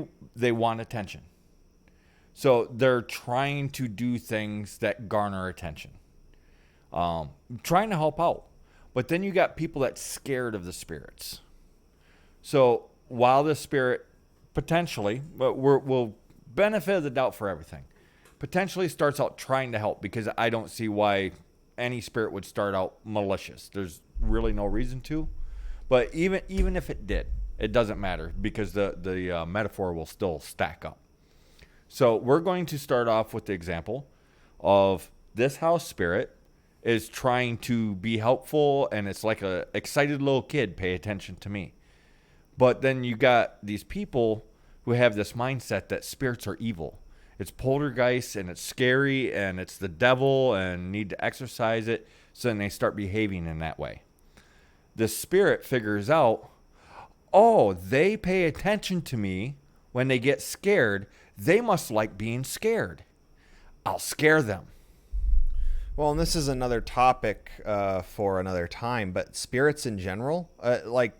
want attention. So they're trying to do things that garner attention. Trying to help out. But then you got people that's scared of the spirits. So while the spirit potentially, but we'll benefit of the doubt for everything, potentially starts out trying to help, because I don't see why any spirit would start out malicious. There's really no reason to. But even if it did, it doesn't matter, because the metaphor will still stack up. So we're going to start off with the example of this house spirit is trying to be helpful, and it's like a excited little kid, pay attention to me. But then you got these people who have this mindset that spirits are evil. It's poltergeist, and it's scary, and it's the devil, and need to exorcise it. So then they start behaving in that way. The spirit figures out, oh, they pay attention to me when they get scared. They must like being scared. I'll scare them. Well, and this is another topic for another time, but spirits in general, like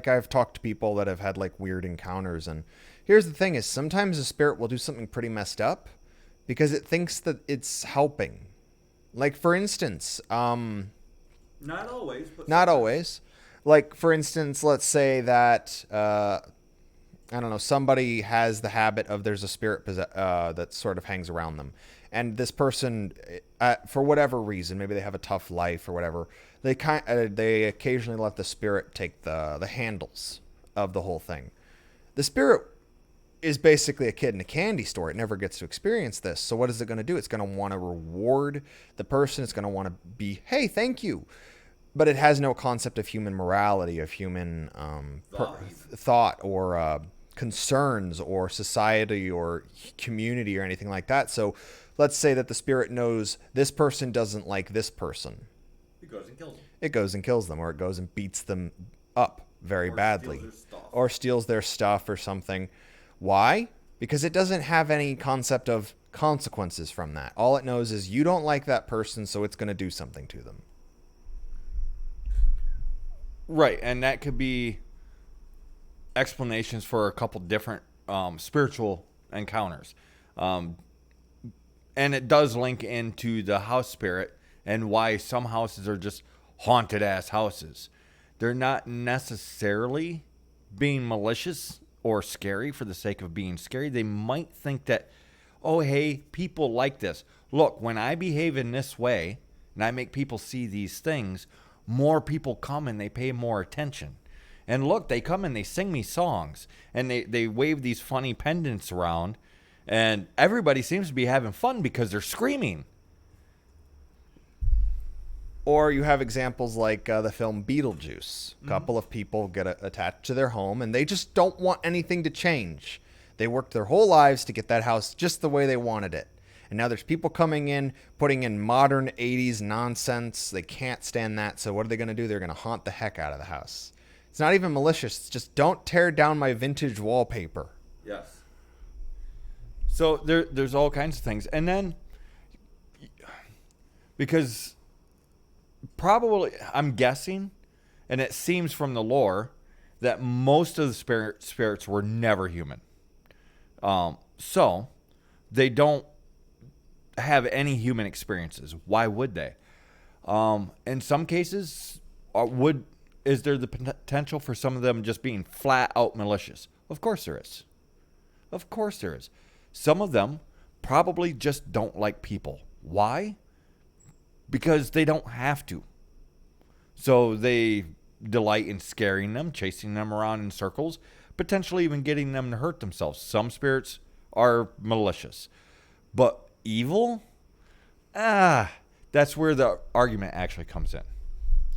I've talked to people that have had like weird encounters, and here's the thing: is sometimes a spirit will do something pretty messed up because it thinks that it's helping. Like, for instance, Not always, but not always. Like, for instance, let's say that I don't know, somebody has the habit of, there's a spirit that sort of hangs around them. And this person, for whatever reason, maybe they have a tough life or whatever, they occasionally let the spirit take the handles of the whole thing. The spirit is basically a kid in a candy store. It never gets to experience this. So what is it going to do? It's going to want to reward the person. It's going to want to be, hey, thank you. But it has no concept of human morality, of human thought or concerns or society or community or anything like that. So let's say that the spirit knows this person doesn't like this person. It goes and kills them. It goes and kills them, or it goes and beats them up very badly. Or steals their stuff or something. Why? Because it doesn't have any concept of consequences from that. All it knows is you don't like that person, so it's going to do something to them. Right, and that could be explanations for a couple different spiritual encounters. And it does link into the house spirit and why some houses are just haunted-ass houses. They're not necessarily being malicious or scary for the sake of being scary. They might think that, oh, hey, people like this. Look, when I behave in this way and I make people see these things, more people come and they pay more attention. And look, they come and they sing me songs, and they wave these funny pendants around, and everybody seems to be having fun because they're screaming. Or you have examples like the film Beetlejuice. A couple of people get attached to their home, and they just don't want anything to change. They worked their whole lives to get that house just the way they wanted it. And now there's people coming in, putting in modern 80s nonsense. They can't stand that. So what are they going to do? They're going to haunt the heck out of the house. It's not even malicious. It's just, don't tear down my vintage wallpaper. Yes. So there's all kinds of things. And then, because probably, I'm guessing, and it seems from the lore, that most of the spirits were never human. So they don't have any human experiences. Why would they? In some cases, is there the potential for some of them just being flat out malicious? Of course there is. Of course there is. Some of them probably just don't like people. Why? Because they don't have to. So they delight in scaring them, chasing them around in circles, potentially even getting them to hurt themselves. Some spirits are malicious. But evil? That's where the argument actually comes in.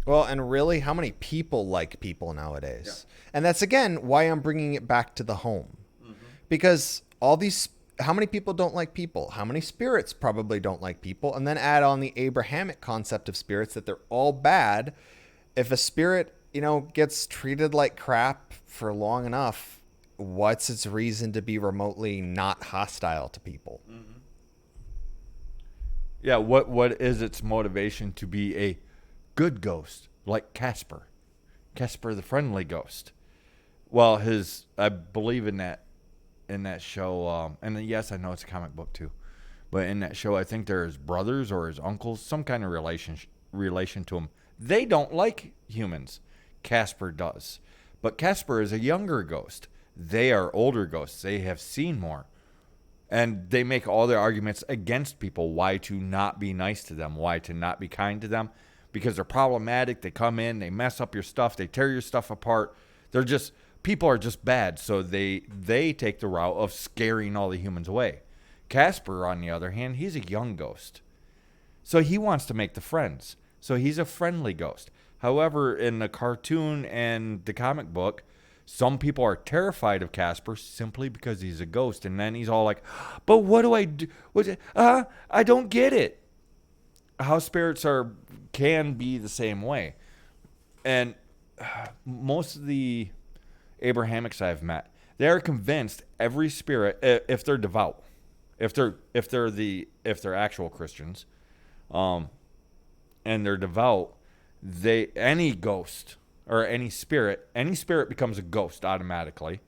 Well, and really, how many people like people nowadays? Yeah. And that's, again, why I'm bringing it back to the home. Mm-hmm. Because all these how many people don't like people? How many spirits probably don't like people? And then add on the Abrahamic concept of spirits, that they're all bad. If a spirit, gets treated like crap for long enough, what's its reason to be remotely not hostile to people? Mm-hmm. Yeah, what is its motivation to be a good ghost, like Casper the friendly ghost? Well, I believe in that show, and yes, I know it's a comic book too, but in that show, I think they're his brothers or his uncles, some kind of relation to him. They don't like humans. Casper does, but Casper is a younger ghost. They are older ghosts. They have seen more, and they make all their arguments against people. Why to not be nice to them? Why to not be kind to them? Because they're problematic. They come in, they mess up your stuff, they tear your stuff apart. People are just bad, so they take the route of scaring all the humans away. Casper, on the other hand, he's a young ghost, so he wants to make the friends. So he's a friendly ghost. However, in the cartoon and the comic book, some people are terrified of Casper simply because he's a ghost, and then he's all like, "But what do I do? I don't get it." House spirits can be the same way, and most of the Abrahamics I've met, they're convinced every spirit, if they're devout, if they're actual Christians, and they're devout, any ghost or any spirit becomes a ghost automatically,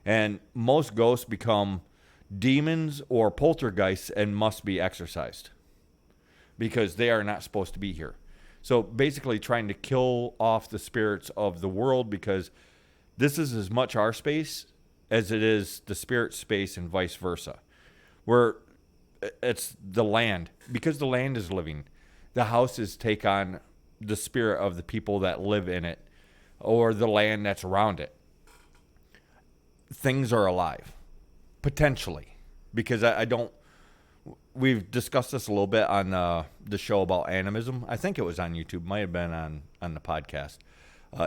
and most ghosts become demons or poltergeists and must be exorcised because they are not supposed to be here. So basically trying to kill off the spirits of the world, because this is as much our space as it is the spirit space, and vice versa. Where it's the land, because the land is living. The houses take on the spirit of the people that live in it, or the land that's around it. Things are alive, potentially, because I don't. We've discussed this a little bit on the show about animism. I think it was on YouTube, might have been on the podcast.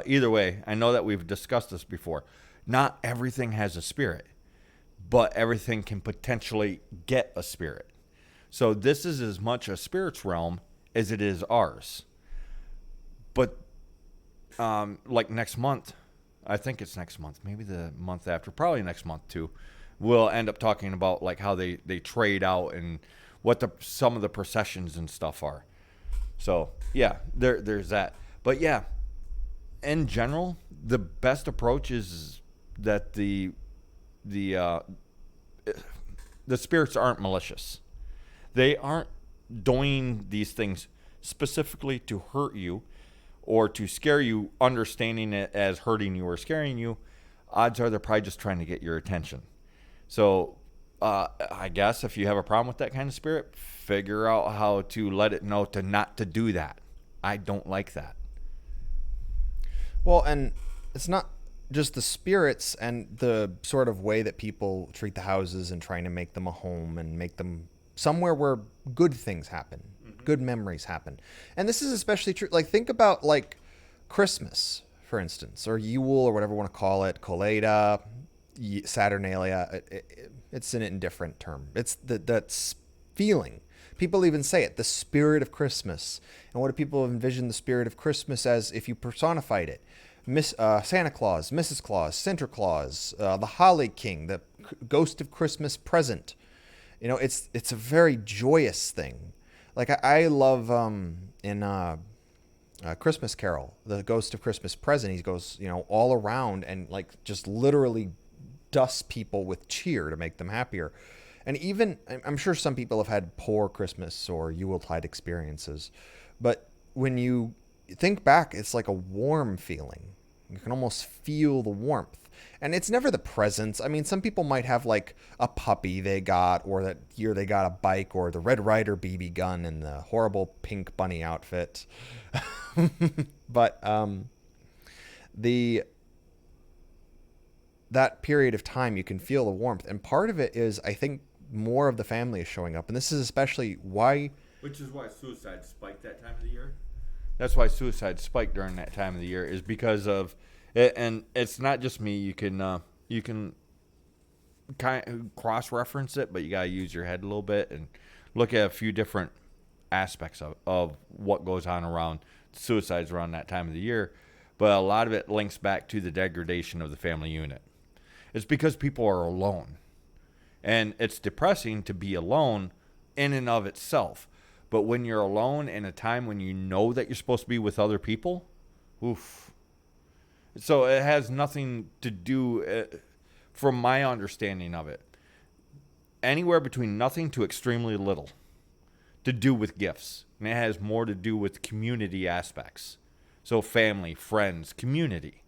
Either way, I know that we've discussed this before. Not everything has a spirit, but everything can potentially get a spirit. So this is as much a spirit's realm as it is ours. But like next month, I think it's next month, maybe the month after, probably next month too, we'll end up talking about like how they trade out and what some of the processions and stuff are. So yeah, there's that. But yeah, in general, the best approach is that the spirits aren't malicious. They aren't doing these things specifically to hurt you or to scare you, understanding it as hurting you or scaring you. Odds are they're probably just trying to get your attention. So I guess if you have a problem with that kind of spirit, figure out how to let it know not to do that. I don't like that. Well, and it's not just the spirits and the sort of way that people treat the houses and trying to make them a home and make them somewhere where good things happen, good memories happen. And this is especially true. Like, think about like Christmas, for instance, or Yule, or whatever you want to call it, Colada, Saturnalia. It's an indifferent term. It's that's feeling. People even say it, the spirit of Christmas. And what do people envision the spirit of Christmas as if you personified it? Santa Claus, Mrs. Claus, Sinterklaas, the Holly King, the ghost of Christmas present. You know, it's a very joyous thing. Like I love in Christmas Carol, the ghost of Christmas present. He goes, all around and like just literally dusts people with cheer to make them happier. And even, I'm sure some people have had poor Christmas or Yuletide experiences, but when you think back, it's like a warm feeling. You can almost feel the warmth. And it's never the presents. I mean, some people might have like a puppy they got, or that year they got a bike, or the Red Ryder BB gun and the horrible pink bunny outfit. But that period of time, you can feel the warmth. And part of it is, I think, more of the family is showing up. And this is especially why... Which is why suicide spiked that time of the year. That's why suicide spiked during that time of the year, is because of... And it's not just me. You can cross-reference it, but you got to use your head a little bit and look at a few different aspects of what goes on around suicides around that time of the year. But a lot of it links back to the degradation of the family unit. It's because people are alone. And it's depressing to be alone in and of itself. But when you're alone in a time when you know that you're supposed to be with other people, oof. So it has nothing to do, from my understanding of it, anywhere between nothing to extremely little to do with gifts. And it has more to do with community aspects. So family, friends, community.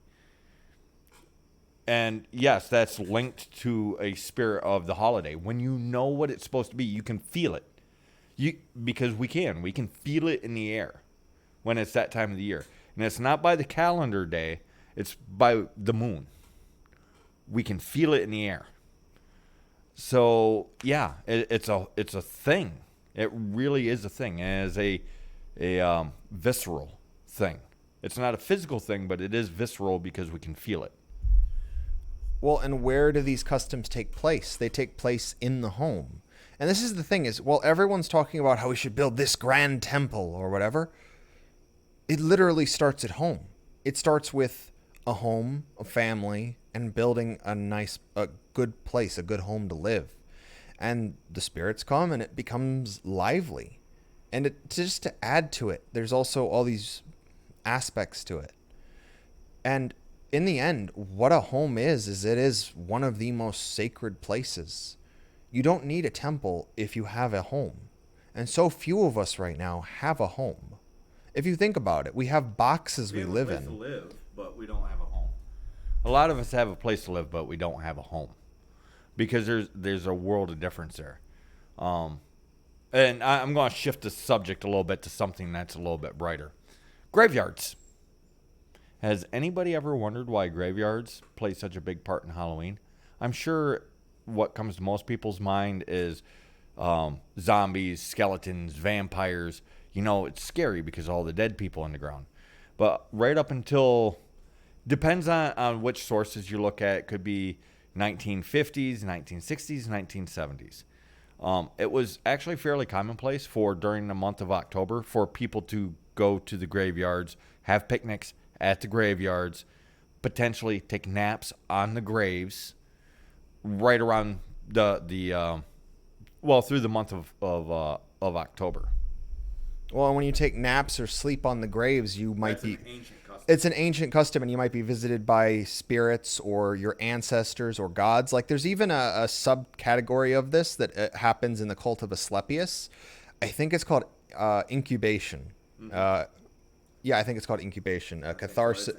And yes, that's linked to a spirit of the holiday. When you know what it's supposed to be, you can feel it. Because we can feel it in the air when it's that time of the year. And it's not by the calendar day, it's by the moon. We can feel it in the air. So yeah, it's a thing. It really is a thing. And it's a visceral thing. It's not a physical thing, but it is visceral because we can feel it. Well, and where do these customs take place? They take place in the home. And this is the thing is, well, everyone's talking about how we should build this grand temple or whatever. It literally starts at home. It starts with a home, a family, and building a good place, a good home to live. And the spirits come and it becomes lively. And just to add to it, there's also all these aspects to it. And in the end, what a home is it is one of the most sacred places. You don't need a temple if you have a home. And so few of us right now have a home. If you think about it, we have boxes we live in. We have a place to live, but we don't have a home. A lot of us have a place to live, but we don't have a home. Because there's a world of difference there. And I'm going to shift the subject a little bit to something that's a little bit brighter. Graveyards. Has anybody ever wondered why graveyards play such a big part in Halloween? I'm sure what comes to most people's mind is zombies, skeletons, vampires. You know, it's scary because of all the dead people in the ground. But right up until, depends on which sources you look at. It could be 1950s, 1960s, 1970s. It was actually fairly commonplace for during the month of October for people to go to the graveyards, have picnics at the graveyards, potentially take naps on the graves right around through the month of October. Well, when you take naps or sleep on the graves, it's an ancient custom, and you might be visited by spirits or your ancestors or gods. Like there's even a subcategory of this that happens in the cult of Asclepius. I think it's called incubation. Mm-hmm. I think it's called incubation. Catharsis.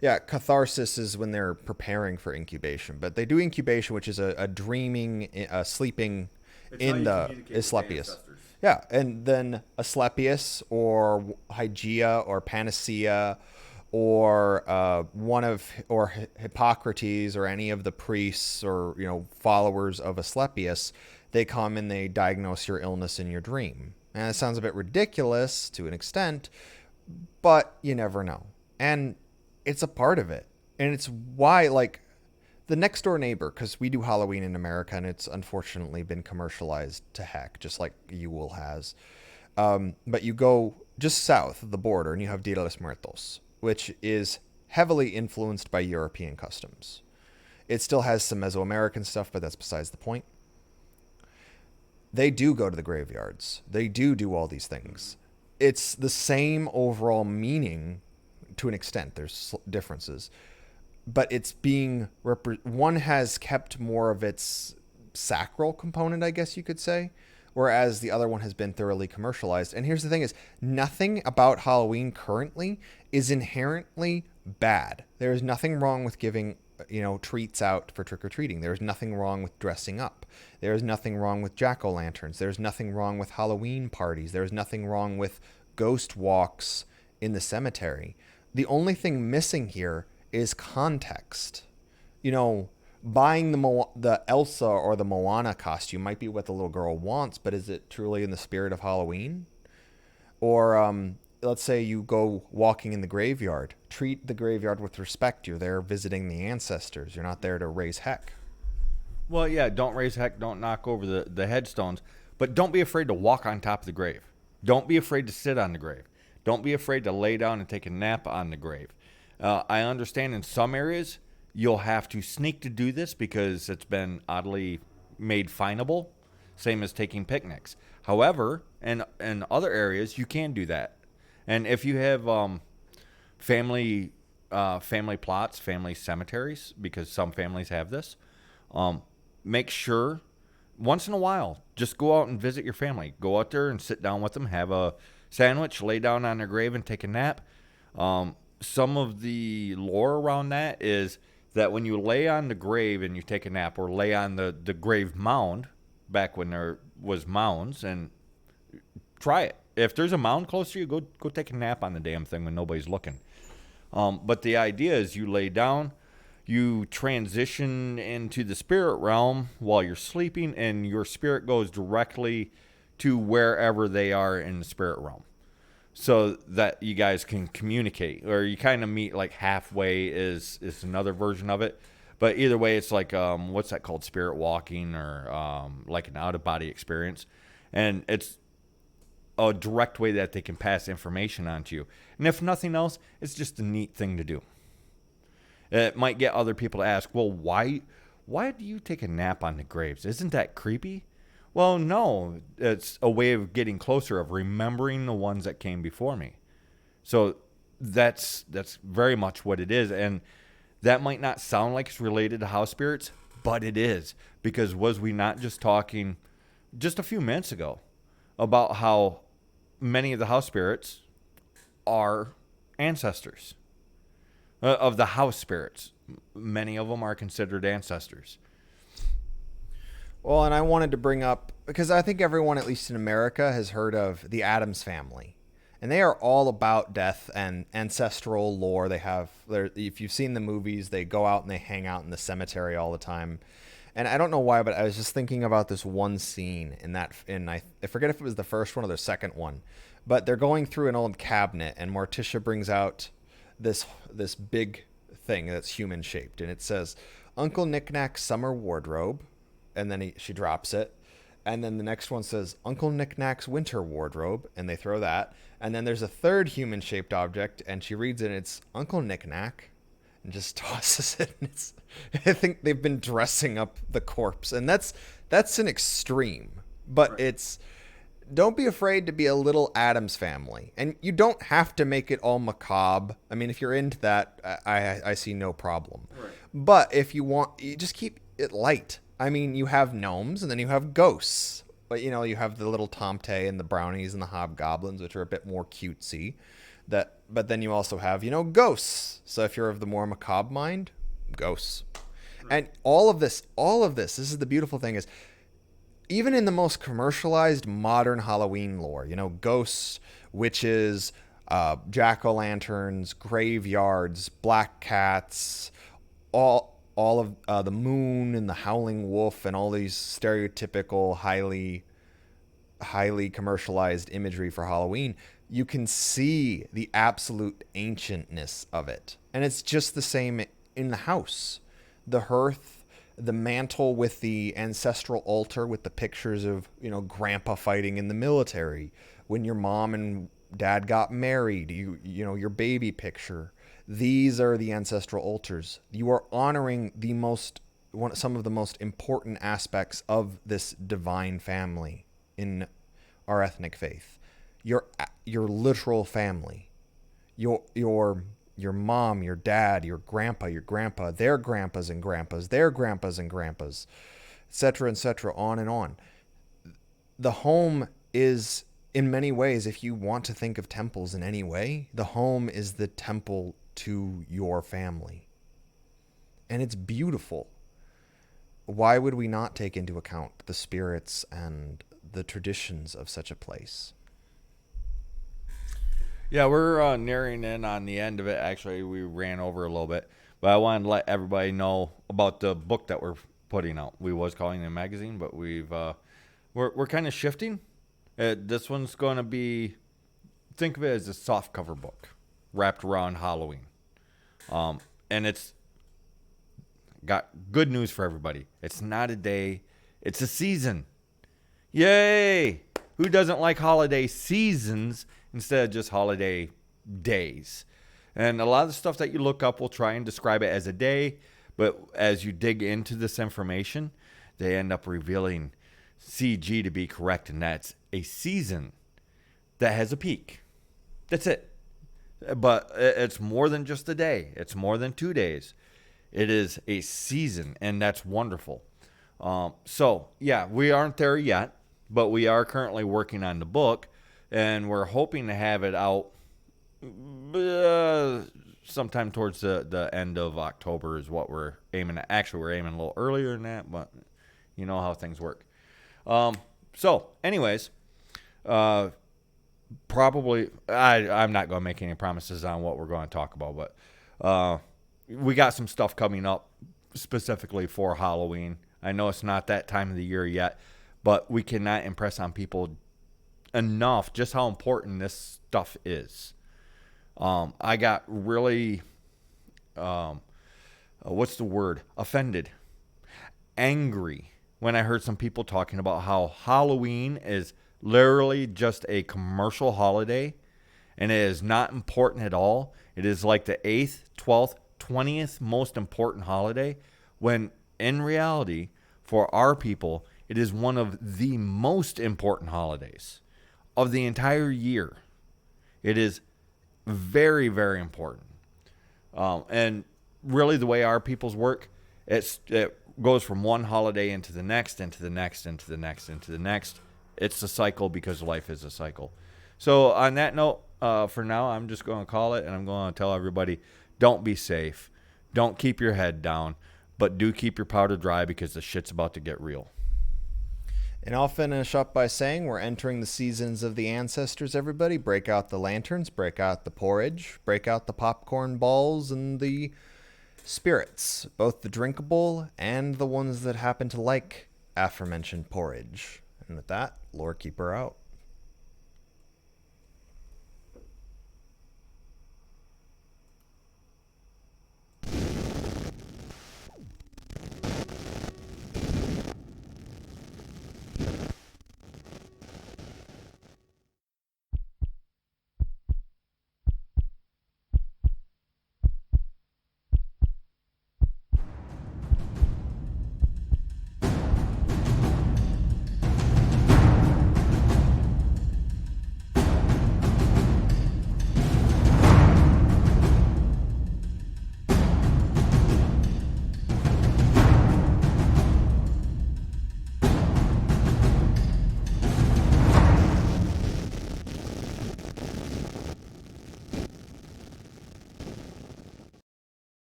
Yeah, catharsis is when they're preparing for incubation. But they do incubation, which is a dreaming, sleeping in the Asclepius. Yeah, and then Asclepius or Hygeia or Panacea or Hippocrates or any of the priests or followers of Asclepius, they come and they diagnose your illness in your dream. And it sounds a bit ridiculous to an extent, but you never know. And it's a part of it. And it's why, like, the next door neighbor, because we do Halloween in America and it's unfortunately been commercialized to heck, just like Yule has. But you go just south of the border and you have Dia de los Muertos, which is heavily influenced by European customs. It still has some Mesoamerican stuff, but that's besides the point. They do go to the graveyards. They do all these things. It's the same overall meaning to an extent. There's differences. But it's being one has kept more of its sacral component, I guess you could say, whereas the other one has been thoroughly commercialized. And here's the thing is, nothing about Halloween currently is inherently bad. There is nothing wrong with giving, treats out for trick-or-treating. There's nothing wrong with dressing up. There's nothing wrong with jack-o'-lanterns. There's nothing wrong with Halloween parties. There's nothing wrong with ghost walks in the cemetery. The only thing missing here is context. Buying the Elsa or the Moana costume might be what the little girl wants, but is it truly in the spirit of Halloween? Or let's say you go walking in the graveyard. Treat the graveyard with respect. You're there visiting the ancestors. You're not there to raise heck. Well, yeah, don't raise heck, don't knock over the headstones, but don't be afraid to walk on top of the grave. Don't be afraid to sit on the grave. Don't be afraid to lay down and take a nap on the grave. I understand in some areas you'll have to sneak to do this because it's been oddly made finable, same as taking picnics. However, in other areas, you can do that. And if you have family family plots, family cemeteries, because some families have this, make sure once in a while, just go out and visit your family. Go out there and sit down with them, have a sandwich, lay down on their grave and take a nap. Some of the lore around that is that when you lay on the grave and you take a nap, or lay on the grave mound, back when there was mounds, and try it. If there's a mound close to you, go take a nap on the damn thing when nobody's looking. But the idea is you lay down, you transition into the spirit realm while you're sleeping, and your spirit goes directly to wherever they are in the spirit realm, so that you guys can communicate, or you kind of meet like halfway is another version of it. But either way, it's like, what's that called? Spirit walking, or like an out-of-body experience. And it's a direct way that they can pass information on to you. And if nothing else, it's just a neat thing to do. It might get other people to ask, well, why do you take a nap on the graves? Isn't that creepy? Well, no. It's a way of getting closer, of remembering the ones that came before me. So that's very much what it is. And that might not sound like it's related to house spirits, but it is. Because was we not just talking just a few minutes ago about how many of the house spirits are ancestors of the house spirits? Many of them are considered ancestors. Well, and I wanted to bring up, because I think everyone, at least in America, has heard of the Addams family. And they are all about death and ancestral lore. If you've seen the movies, they go out and they hang out in the cemetery all the time. And I don't know why, but I was just thinking about this one scene I forget if it was the first one or the second one, but they're going through an old cabinet, and Morticia brings out this big thing that's human shaped, and it says Uncle Knick-Knack's summer wardrobe, and then she drops it. And then the next one says Uncle Knick-Knack's winter wardrobe, and they throw that. And then there's a third human-shaped object, and she reads it, and it's Uncle Knick-Knack, and just tosses it. And I think they've been dressing up the corpse, and that's an extreme. But right. Don't be afraid to be a little Addams family, and you don't have to make it all macabre. I mean, if you're into that, I see no problem. Right. But if you want, you just keep it light. I mean, you have gnomes, and then you have ghosts. But, you have the little Tomte and the Brownies and the Hobgoblins, which are a bit more cutesy. But then you also have, ghosts. So if you're of the more macabre mind, ghosts. And all of this, this is the beautiful thing, is even in the most commercialized modern Halloween lore, ghosts, witches, jack-o'-lanterns, graveyards, black cats, all of the moon and the howling wolf and all these stereotypical, highly commercialized imagery for Halloween, you can see the absolute ancientness of it. And it's just the same in the house. The hearth, the mantle with the ancestral altar with the pictures of, grandpa fighting in the military, when your mom and dad got married, your baby picture. These are the ancestral altars. You are honoring some of the most important aspects of this divine family in our ethnic faith. Your literal family. Your mom, your dad, your grandpa, their grandpas and grandpas, their grandpas and grandpas, etc., on and on. The home is, in many ways, if you want to think of temples in any way, the home is the temple to your family. And it's beautiful. Why would we not take into account the spirits and the traditions of such a place? Yeah, we're nearing in on the end of it. Actually, we ran over a little bit, but I wanted to let everybody know about the book that we're putting out. We was calling it a magazine, but we're kind of shifting. This one's going to be, think of it as a soft cover book wrapped around Halloween. And it's got good news for everybody. It's not a day, it's a season. Yay! Who doesn't like holiday seasons instead of just holiday days? And a lot of the stuff that you look up will try and describe it as a day, but as you dig into this information, they end up revealing CG to be correct, and that's a season that has a peak. That's it. But it's more than just a day. It's more than 2 days. It is a season, and that's wonderful. So, yeah, we aren't there yet, but we are currently working on the book, and we're hoping to have it out sometime towards the end of October is what we're aiming at. Actually, we're aiming a little earlier than that, but you know how things work. So, anyways, probably I'm not going to make any promises on what we're going to talk about, but we got some stuff coming up specifically for Halloween. I know it's not that time of the year yet, but we cannot impress on people enough just how important this stuff is. I got really, what's the word? Offended, angry when I heard some people talking about how Halloween is literally just a commercial holiday and it is not important at all. It is like the 8th, 12th, 20th most important holiday, when in reality, for our people, it is one of the most important holidays of the entire year. It is very, very important. And really the way our people's work, it goes from one holiday into the next, into the next, into the next, into the next. It's a cycle because life is a cycle. So on that note, for now, I'm just going to call it, and I'm going to tell everybody, don't be safe. Don't keep your head down, but do keep your powder dry because the shit's about to get real. And I'll finish up by saying we're entering the seasons of the ancestors, everybody. Break out the lanterns, break out the porridge, break out the popcorn balls and the spirits, both the drinkable and the ones that happen to like aforementioned porridge. And with that, Lore Keeper out.